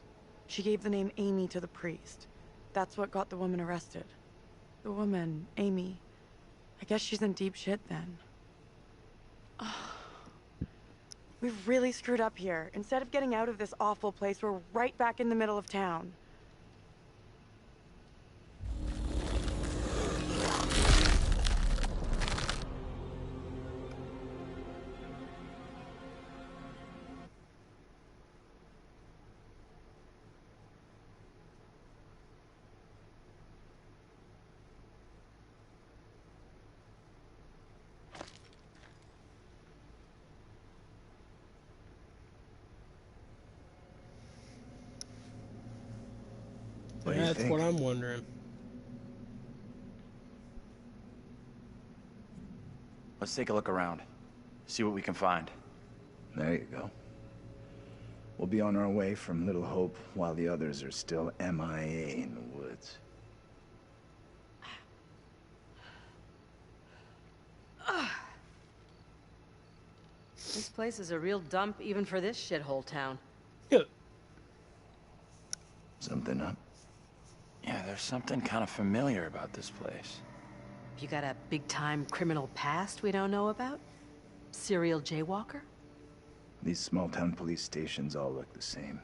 She gave the name Amy to the priest. That's what got the woman arrested. The woman, Amy. I guess she's in deep shit then. We've really screwed up here. Instead of getting out of this awful place, we're right back in the middle of town.
What do you
That's
think?
what I'm wondering.
Let's take a look around. See what we can find.
There you go. We'll be on our way from Little Hope while the others are still MIA in the woods.
This place is a real dump even for this shithole town.
Something up?
Yeah, there's something kind of familiar about this place.
You got a big-time criminal past we don't know about? Serial jaywalker?
These small-town police stations all look the same.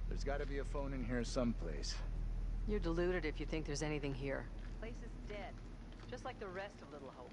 There's gotta be a phone in here someplace.
You're deluded if you think there's anything here. The place is dead, just like the rest of Little Hope.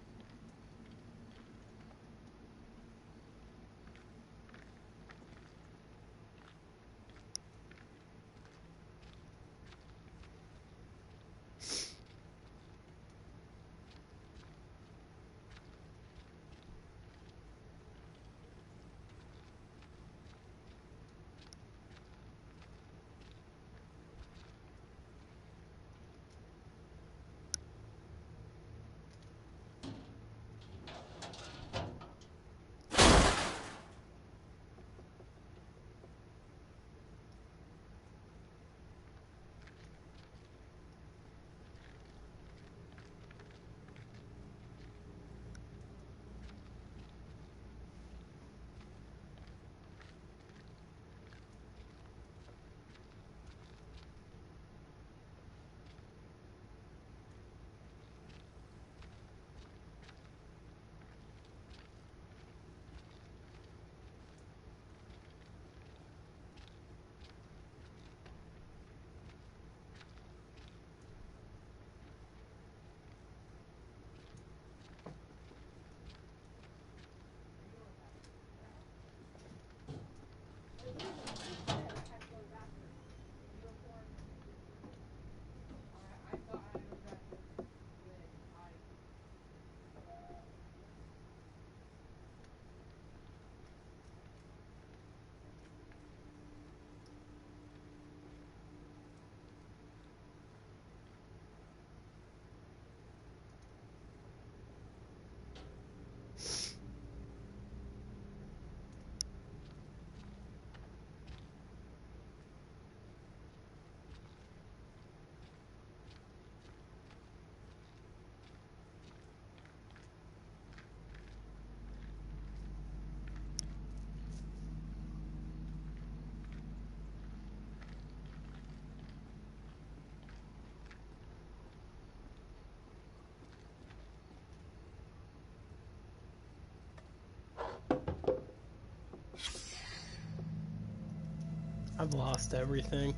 I've lost everything.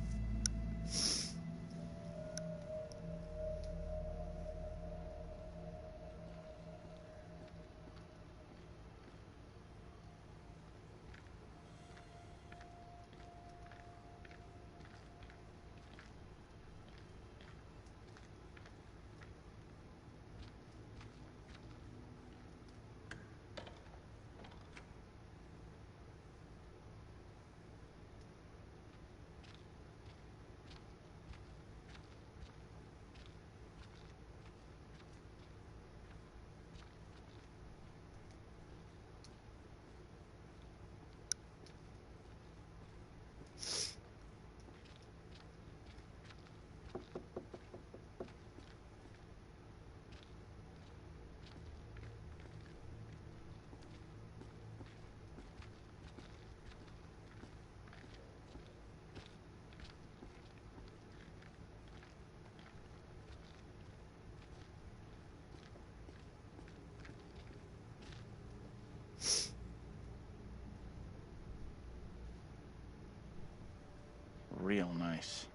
Real nice.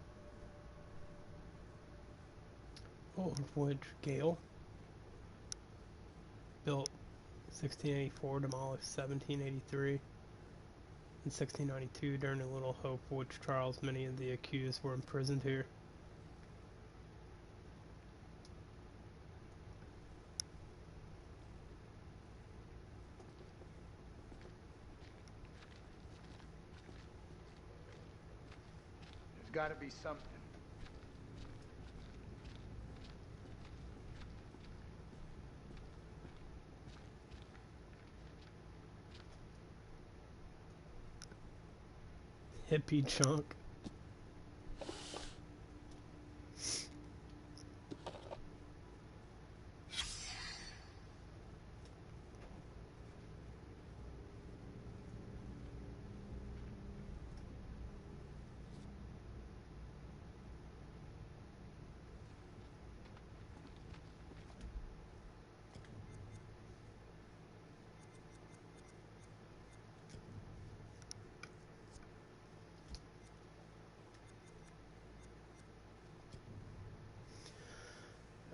Old Wood Gale. Built 1684, demolished 1783. In 1692, during the Little Hope witch trials, many of the accused were imprisoned here.
There's gotta be something.
Hippie junk.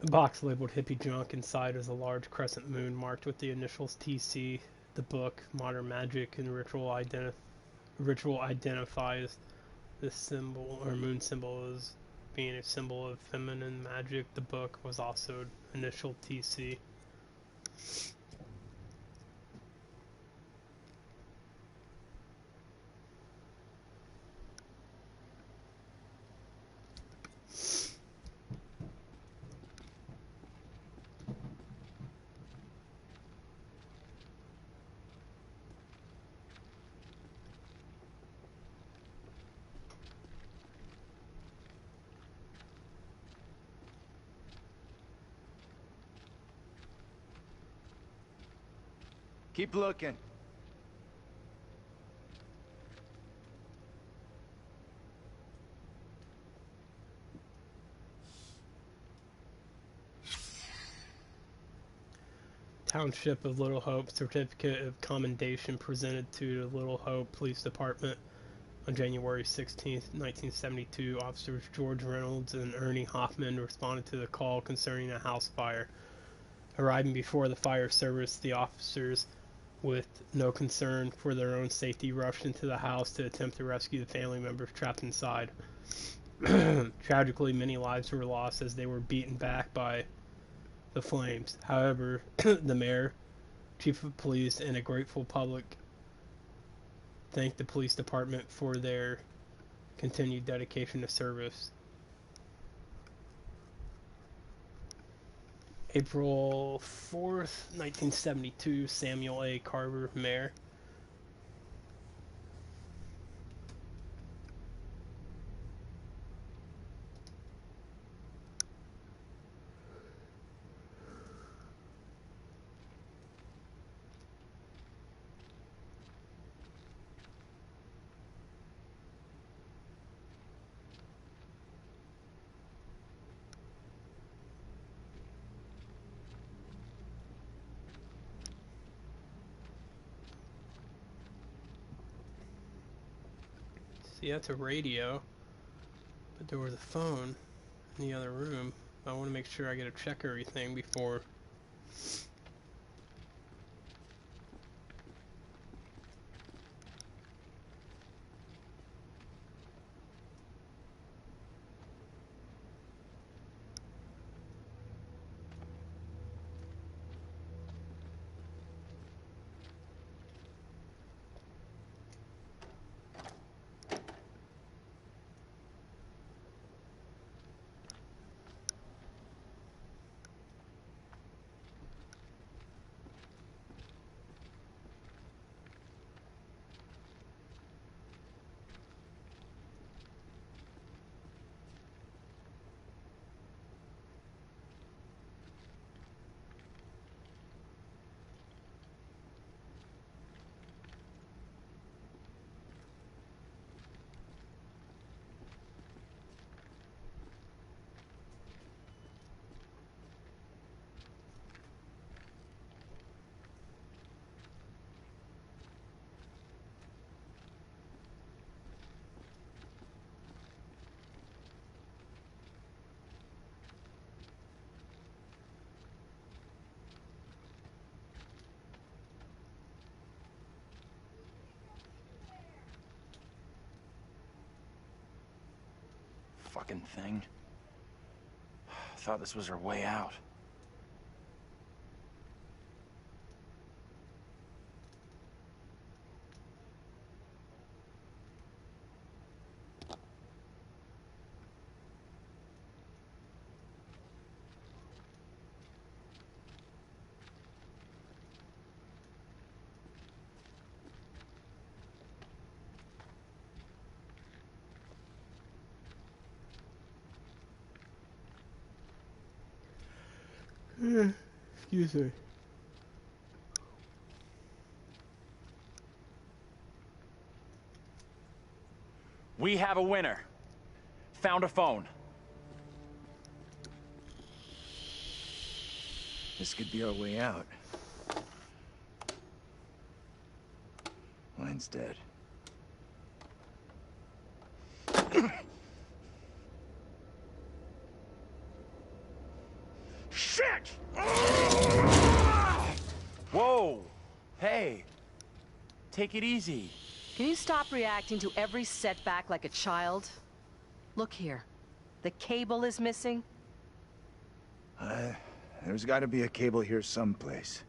A box labeled hippie junk. Inside is a large crescent moon marked with the initials TC. The book, Modern Magic and Ritual identifies this symbol, or moon symbol, as being a symbol of feminine magic. The book was also initial TC.
Keep looking.
Township of Little Hope certificate of commendation presented to the Little Hope Police Department on January 16th, 1972. Officers George Reynolds and Ernie Hoffman responded to the call concerning a house fire. Arriving before the fire service, the officers, with no concern for their own safety, rushed into the house to attempt to rescue the family members trapped inside. Tragically, many lives were lost as they were beaten back by the flames. However, the mayor, chief of police, and a grateful public thanked the police department for their continued dedication to service. April 4th, 1972, Samuel A. Carver, mayor. See, that's a radio. But there was a phone in the other room. I want to make sure I get to check everything before...
Fucking thing. Thought this was her way out.
Excuse me.
We have a winner. Found a phone.
This could be our way out. Mine's dead.
Shit! Whoa! Hey! Take it easy.
Can you stop reacting to every setback like a child? Look here. The cable is missing.
There's got to be a cable here someplace.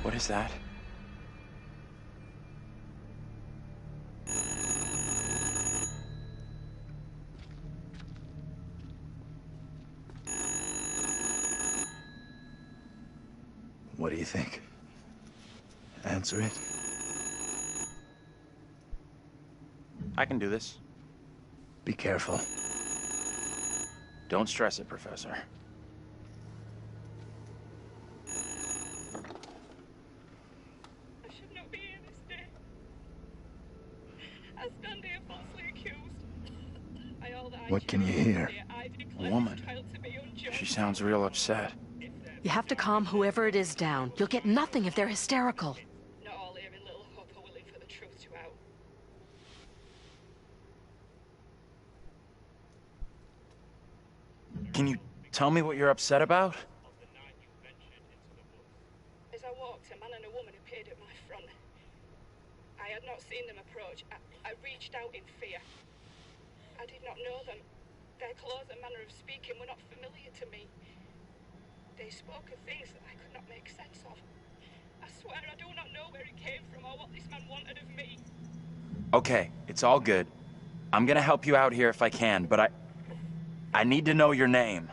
What is that?
What do you think? Answer it.
I can do this.
Be careful.
Don't stress it, Professor.
What can you hear?
A woman. She sounds real upset.
You have to calm whoever it is down. You'll get nothing if they're hysterical.
Not all here in Little Hope are willing for the truth to out.
Can you tell me what you're upset about?
As I walked, a man and a woman appeared at my front. I had not seen them approach. I reached out in fear. I did not know them. Their clothes and manner of speaking were not familiar to me. They spoke of things that I could not make sense of. I swear I do not know where it came from or what this man wanted of me.
Okay, it's all good. I'm gonna help you out here if I can, but I need to know your name.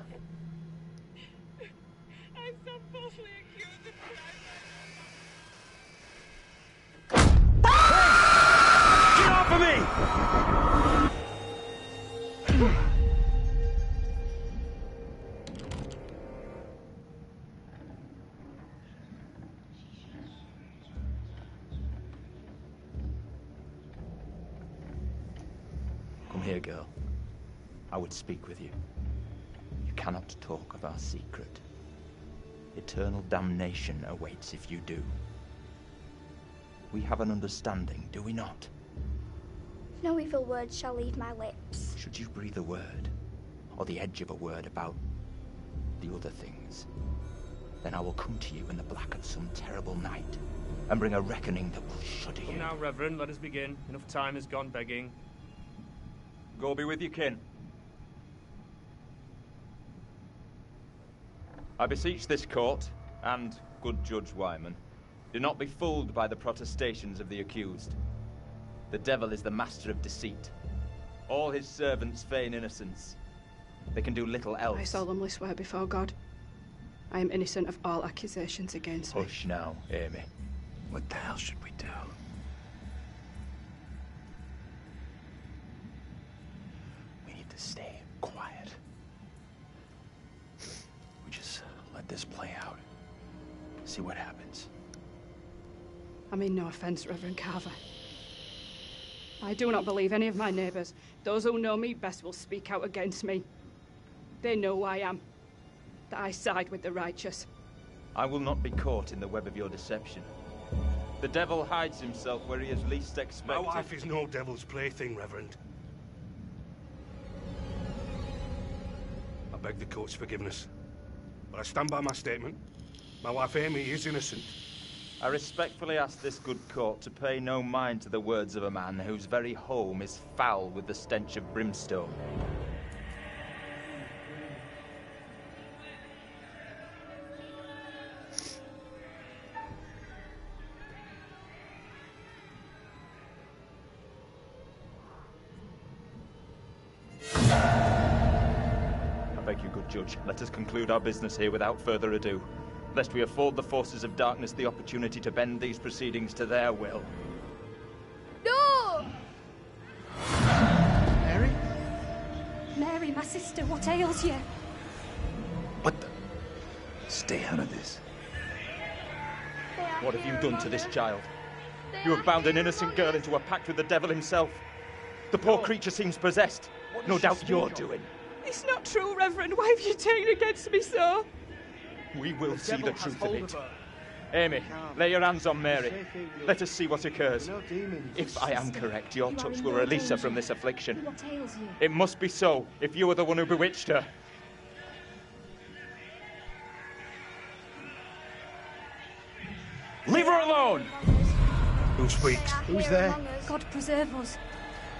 I'm so falsely accused of crime.
Get off of me!
here, girl. I would speak with you. You cannot talk of our secret. Eternal damnation awaits if you do. We have an understanding, do we not?
No evil word shall leave my lips.
Should you breathe a word, or the edge of a word about the other things, then I will come to you in the black of some terrible night, and bring a reckoning that will shudder you.
Now, Reverend, let us begin. Enough time has gone begging.
Go be with you, kin. I beseech this court, and good Judge Wyman, do not be fooled by the protestations of the accused. The devil is the master of deceit. All his servants feign innocence. They can do little else.
I solemnly swear before God, I am innocent of all accusations against me.
Hush now, Amy.
What the hell should we do?
We need to stay quiet. We just let this play out. See what happens.
I mean no offense, Reverend Carver. I do not believe any of my neighbors. Those who know me best will speak out against me. They know who I am. That I side with the righteous.
I will not be caught in the web of your deception. The devil hides himself where he is least expected.
My wife is no devil's plaything, Reverend. I beg the court's forgiveness, but I stand by my statement. My wife Amy is innocent.
I respectfully ask this good court to pay no mind to the words of a man whose very home is foul with the stench of brimstone. I beg you, good judge, let us conclude our business here without further ado, lest we afford the forces of darkness the opportunity to bend these proceedings to their will.
No!
Mary?
Mary, my sister, what ails you?
What the? Stay out of this.
What have you done to this child? You have bound an innocent girl into a pact with the devil himself. The poor creature seems possessed. No doubt you're doing.
It's not true, Reverend. Why have you taken against me so?
We will see the truth of it. Amy, lay your hands on Mary. Let us see what occurs. If I am correct, your touch will release her from this affliction.
What ails you?
It must be so, if you are the one who bewitched her.
Leave her alone!
Who speaks?
Who's there?
God preserve us.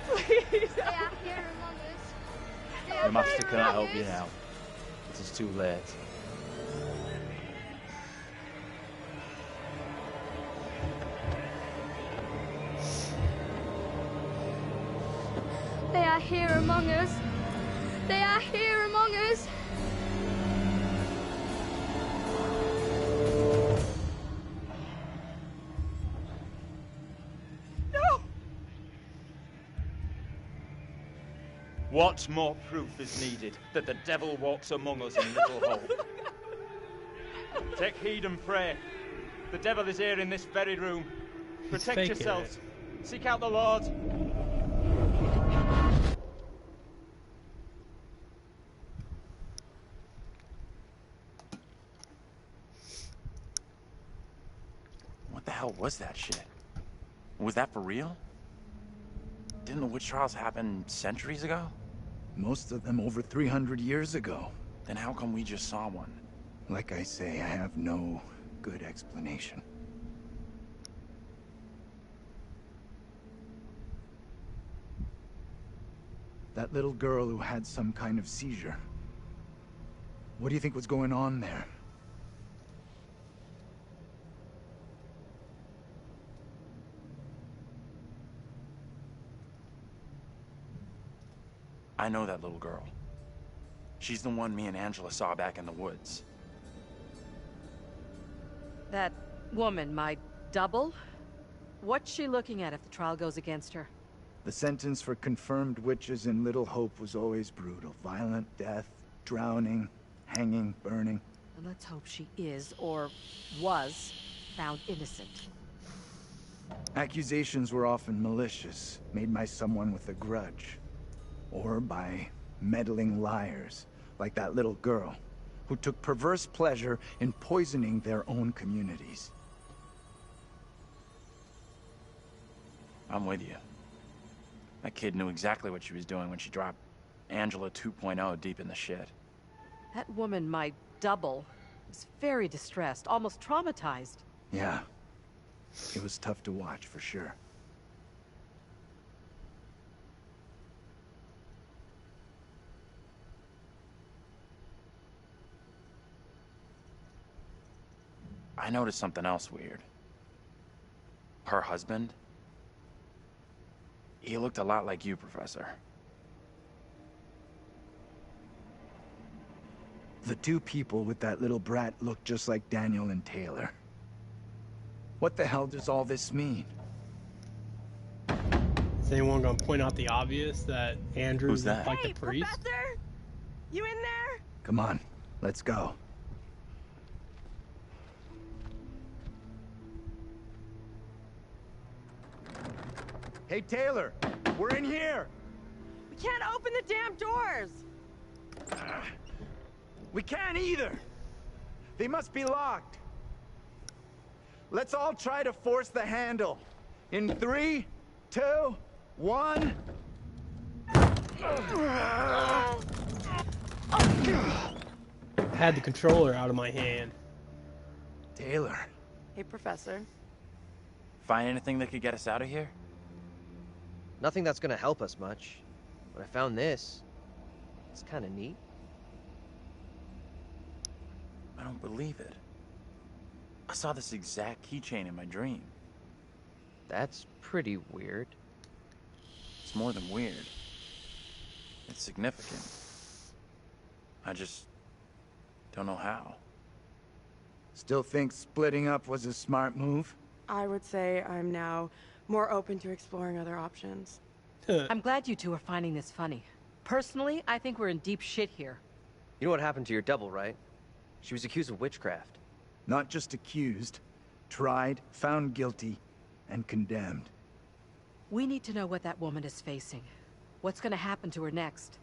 Please.
They are here among us.
The master cannot help you now. It is too late.
They are here among us. They are here among us.
No!
What more proof is needed that the devil walks among us in Little Hope? Take heed and pray. The devil is here in this very room. Protect
faking
yourselves. Seek out the Lord.
What the hell was that shit? Was that for real? Didn't the witch trials happen centuries ago?
Most of them over 300 years ago.
Then how come we just saw one?
Like I say, I have no good explanation. That little girl who had some kind of seizure. What do you think was going on there?
I know that little girl. She's the one me and Angela saw back in the woods.
That woman, my double? What's she looking at if the trial goes against her?
The sentence for confirmed witches in Little Hope was always brutal. Violent death, drowning, hanging, burning.
And let's hope she is, or was, found innocent.
Accusations were often malicious, made by someone with a grudge. Or by meddling liars, like that little girl, who took perverse pleasure in poisoning their own communities.
I'm with you. That kid knew exactly what she was doing when she dropped Angela 2.0 deep in the shit.
That woman, my double, was very distressed, almost traumatized.
Yeah. It was tough to watch, for sure.
I noticed something else weird. Her husband? He looked a lot like you, Professor.
The two people with that little brat look just like Daniel and Taylor. What the hell does all this mean?
Is anyone gonna point out the obvious that Andrew's
that?
like the priest?
Professor? You in there?
Come on, let's go. Hey, Taylor, we're in here.
We can't open the damn doors.
We can't either. They must be locked. Let's all try to force the handle. In 3, 2, 1.
I had the controller out of my hand.
Taylor.
Hey, Professor.
Find anything that could get us out of here?
Nothing that's gonna help us much. But I found this. It's kind of neat.
I don't believe it. I saw this exact keychain in my dream.
That's pretty weird.
It's more than weird. It's significant. I just don't know how.
Still think splitting up was a smart move?
I would say I'm now more open to exploring other options.
I'm glad you two are finding this funny. Personally, I think we're in deep shit here.
You know what happened to your double, right? She was accused of witchcraft.
Not just accused, tried, found guilty, and condemned.
We need to know what that woman is facing. What's gonna happen to her next?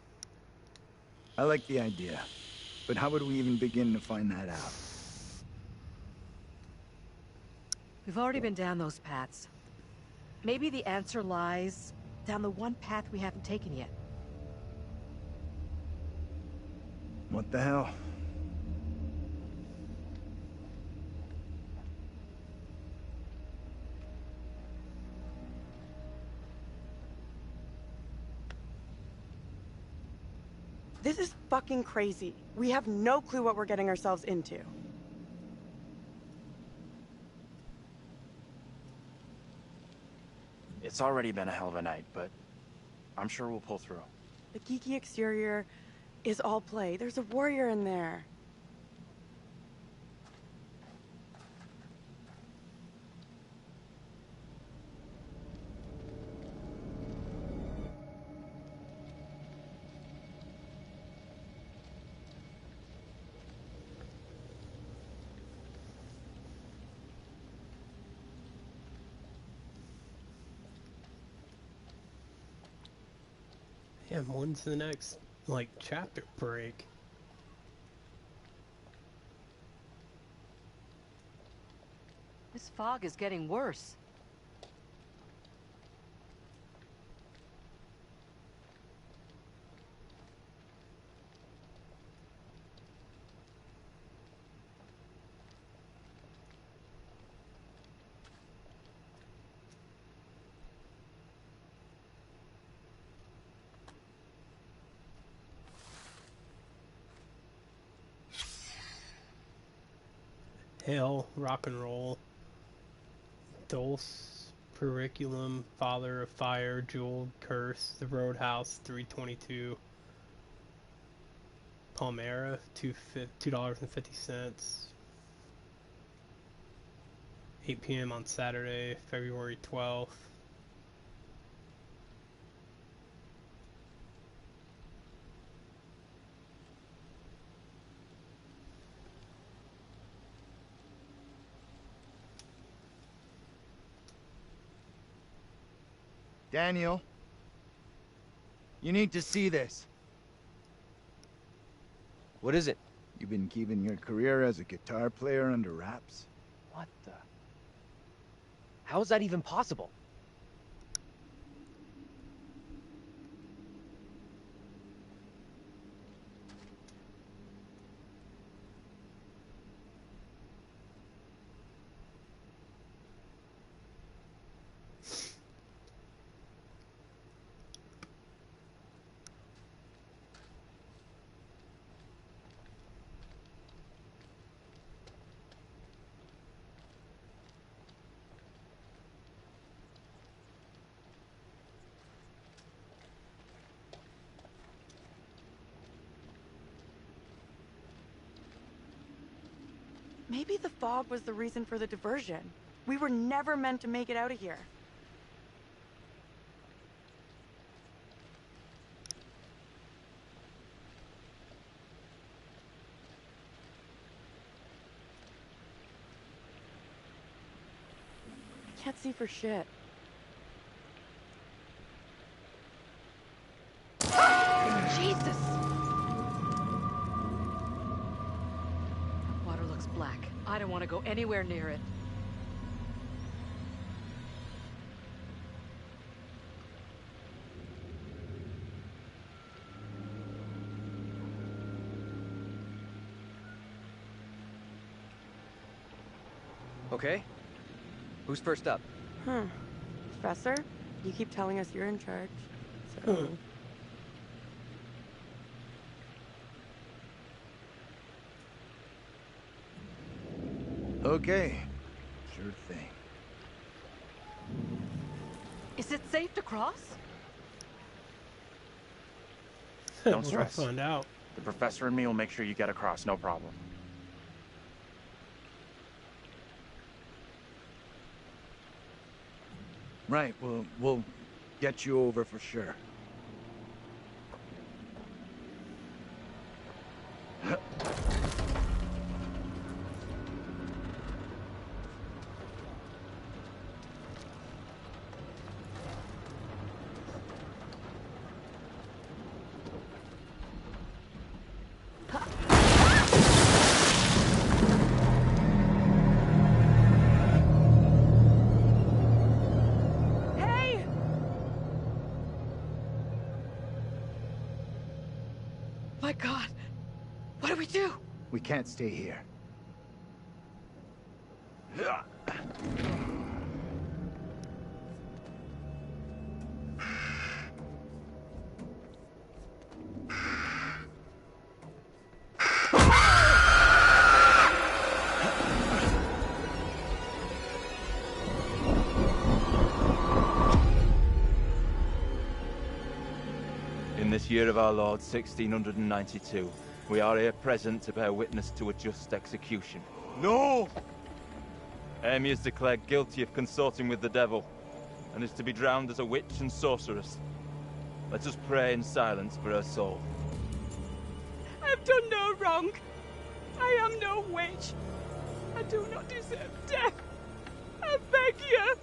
I like the idea, but how would we even begin to find that out?
We've already been down those paths. Maybe the answer lies down the one path we haven't taken yet.
What the hell?
This is fucking crazy. We have no clue what we're getting ourselves into.
It's already been a hell of a night, but I'm sure we'll pull through.
The geeky exterior is all play. There's a warrior in there.
Yeah, when's the next, like, chapter break?
This fog is getting worse.
Hell, rock and roll. Dulce, Periculum, Father of Fire, Jeweled Curse, The Roadhouse, $3.22. Palmera, $2.50. 8 p.m. on Saturday, February 12th.
Daniel?
You need to see this.
What is it?
You've been keeping your career as a guitar player under wraps?
What the? How is that even possible?
Maybe the fog was the reason for the diversion. We were never meant to make it out of here. I can't see for shit.
Jesus! Water looks black. I don't want to go anywhere near it.
Okay. Who's first up?
Professor, you keep telling us you're in charge, so...
Okay. Sure thing.
Is it safe to cross?
Don't stress.
We'll find out.
The professor and me will make sure you get across, no problem.
Right, we'll get you over for sure.
My God! What do we do?
We can't stay here.
In this year of our Lord, 1692, we are here present to bear witness to a just execution.
No!
Amy is declared guilty of consorting with the devil, and is to be drowned as a witch and sorceress. Let us pray in silence for her soul.
I've done no wrong. I am no witch. I do not deserve death. I beg you.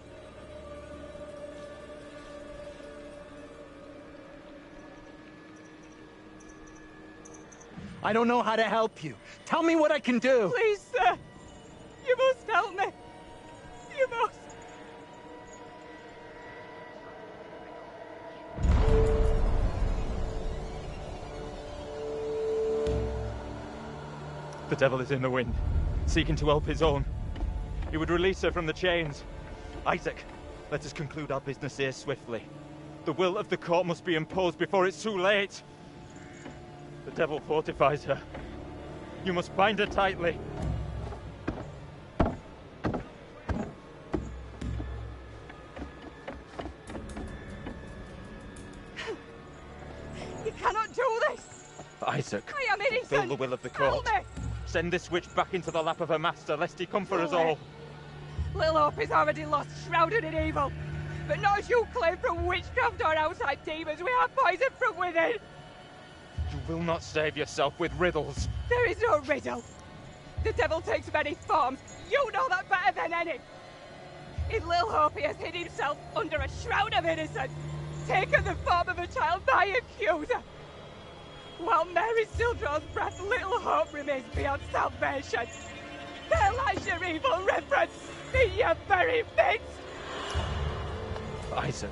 I don't know how to help you. Tell me what I can do.
Please, sir. You must help me. You must.
The devil is in the wind, seeking to help his own. He would release her from the chains. Isaac, let us conclude our business here swiftly. The will of the court must be imposed before it's too late. The devil fortifies her. You must bind her tightly.
You cannot do this.
Isaac,
I am innocent.
fulfill the will of the court.
Help me.
Send this witch back into the lap of her master, lest he come for us all.
Little Hope is already lost, shrouded in evil. But not as you claim from witchcraft or outside demons. We have poison from within.
You will not save yourself with riddles.
There is no riddle. The devil takes many forms. You know that better than any. In Little Hope, he has hid himself under a shroud of innocence.
taken the form of a child by accuser. While Mary still draws breath, little hope remains beyond salvation. There lies your evil reference in your very midst.
Isaac.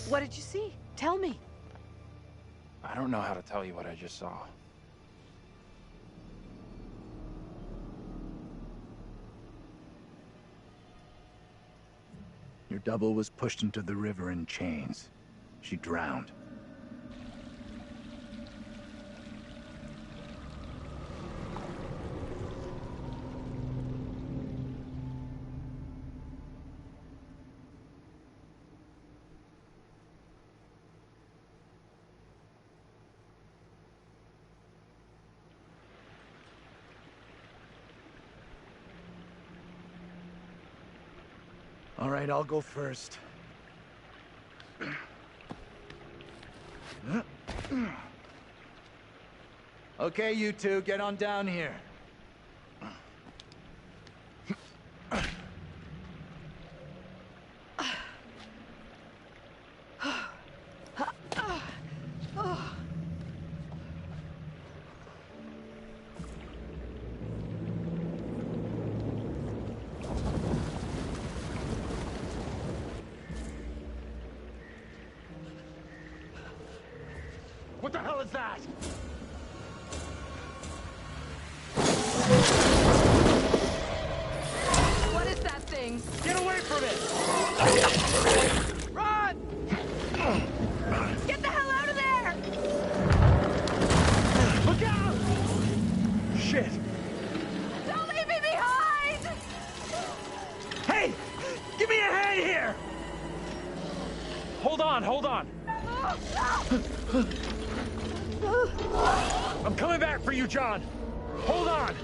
What did you see? Tell me.
I don't know how to tell you what I just saw.
Your double was pushed into the river in chains. She drowned. All right, I'll go first. Okay, you two, get on down here.
What the hell is that?
What is that thing?
Get away from it!
Run! Get the hell out of there!
Look out! Shit!
Don't leave me behind!
Hey! Give me a hand here! Hold on, hold on. I'm coming back for you, John. Hold on.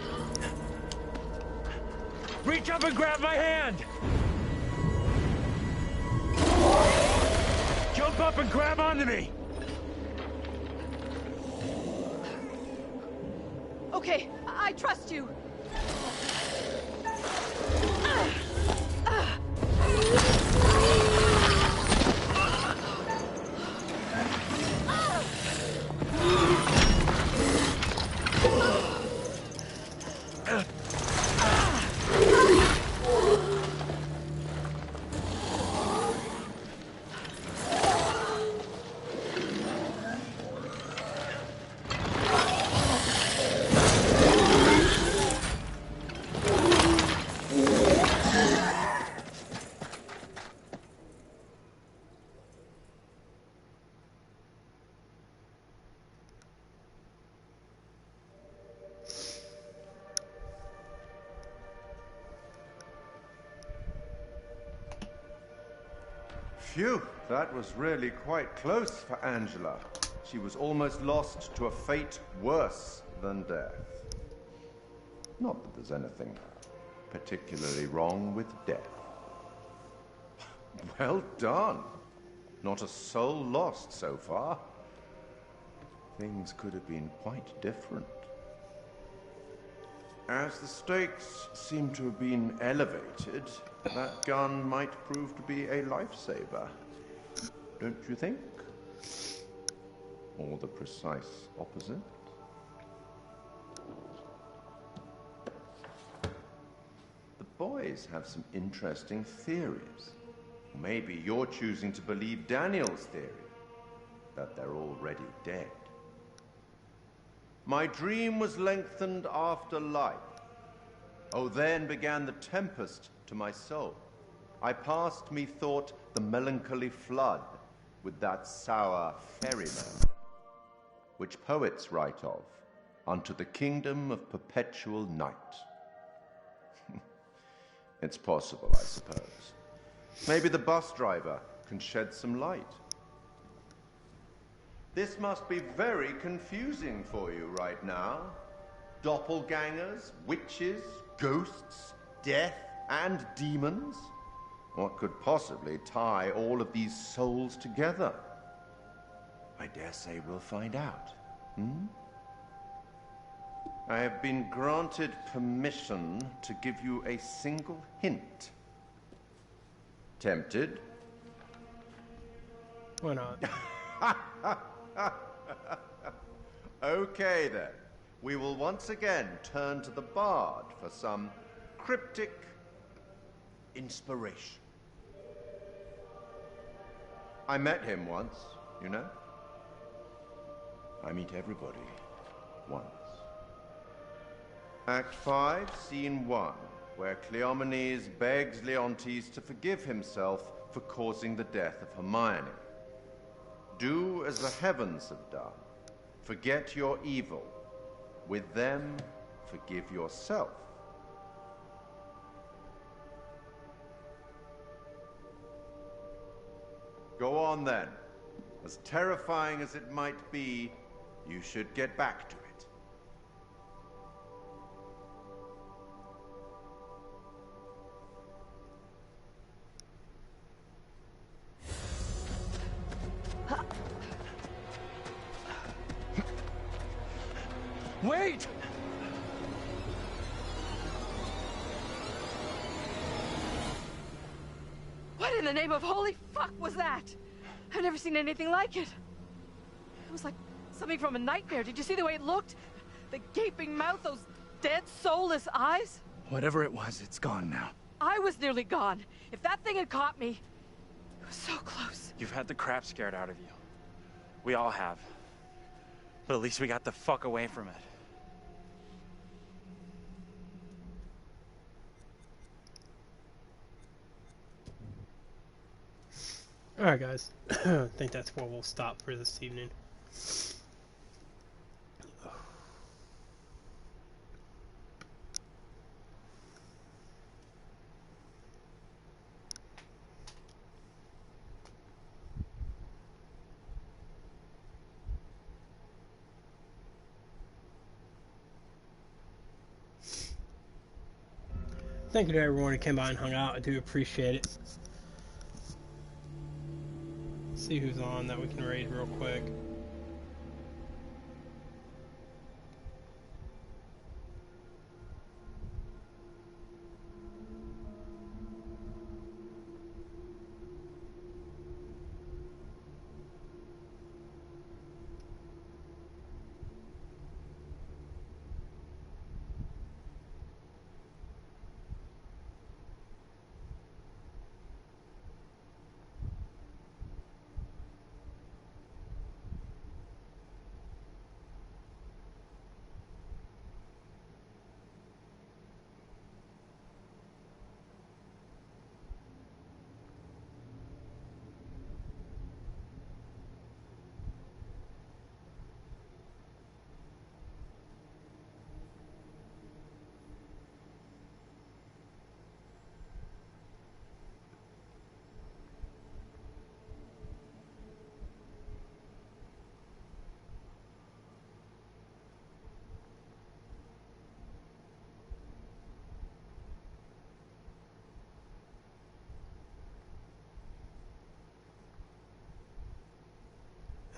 Reach up and grab my hand. Jump up and grab onto me.
Okay, I trust you.
Phew, that was really quite close for Angela. She was almost lost to a fate worse than death. Not that there's anything particularly wrong with death. Well done. Not a soul lost so far. Things could have been quite different. As the stakes seem to have been elevated, that gun might prove to be a lifesaver. Don't you think? Or the precise opposite? The boys have some interesting theories. Maybe you're choosing to believe Daniel's theory, that they're already dead. My dream was lengthened after life. Oh, then began the tempest to my soul. I passed methought the melancholy flood with that sour ferryman, which poets write of, unto the kingdom of perpetual night. It's possible, I suppose. Maybe the bus driver can shed some light. This must be very confusing for you right now. Doppelgangers, witches, ghosts, death, and demons. What could possibly tie all of these souls together? I dare say we'll find out. I have been granted permission to give you a single hint. Tempted?
Why not?
Okay then. We will once again turn to the bard for some cryptic inspiration. I met him once, you know. I meet everybody once. Act 5, Scene 1, where Cleomenes begs Leontes to forgive himself for causing the death of Hermione. Do as the heavens have done. Forget your evil. With them, forgive yourself. Go on then. As terrifying as it might be, you should get back to it.
Wait!
What in the name of holy fuck was that? I've never seen anything like it. It was like something from a nightmare. Did you see the way it looked? The gaping mouth, those dead, soulless eyes?
Whatever it was, it's gone now.
I was nearly gone. If that thing had caught me, it was so close.
You've had the crap scared out of you. We all have. But at least we got the fuck away from it.
Alright guys, I think that's where we'll stop for this evening. Thank you to everyone who came by and hung out. I do appreciate it. See who's on that we can raid real quick.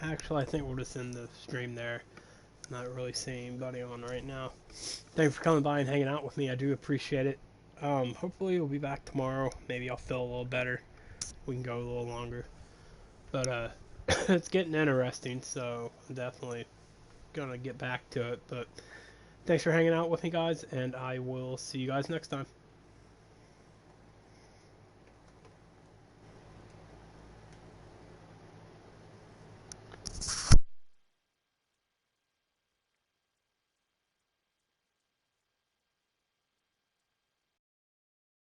Actually, I think we'll just end the stream there. Not really seeing anybody on right now. Thanks for coming by and hanging out with me. I do appreciate it. Hopefully we'll be back tomorrow. Maybe I'll feel a little better. We can go a little longer. But it's getting interesting, so I'm definitely gonna get back to it. But thanks for hanging out with me, guys, and I will see you guys next time.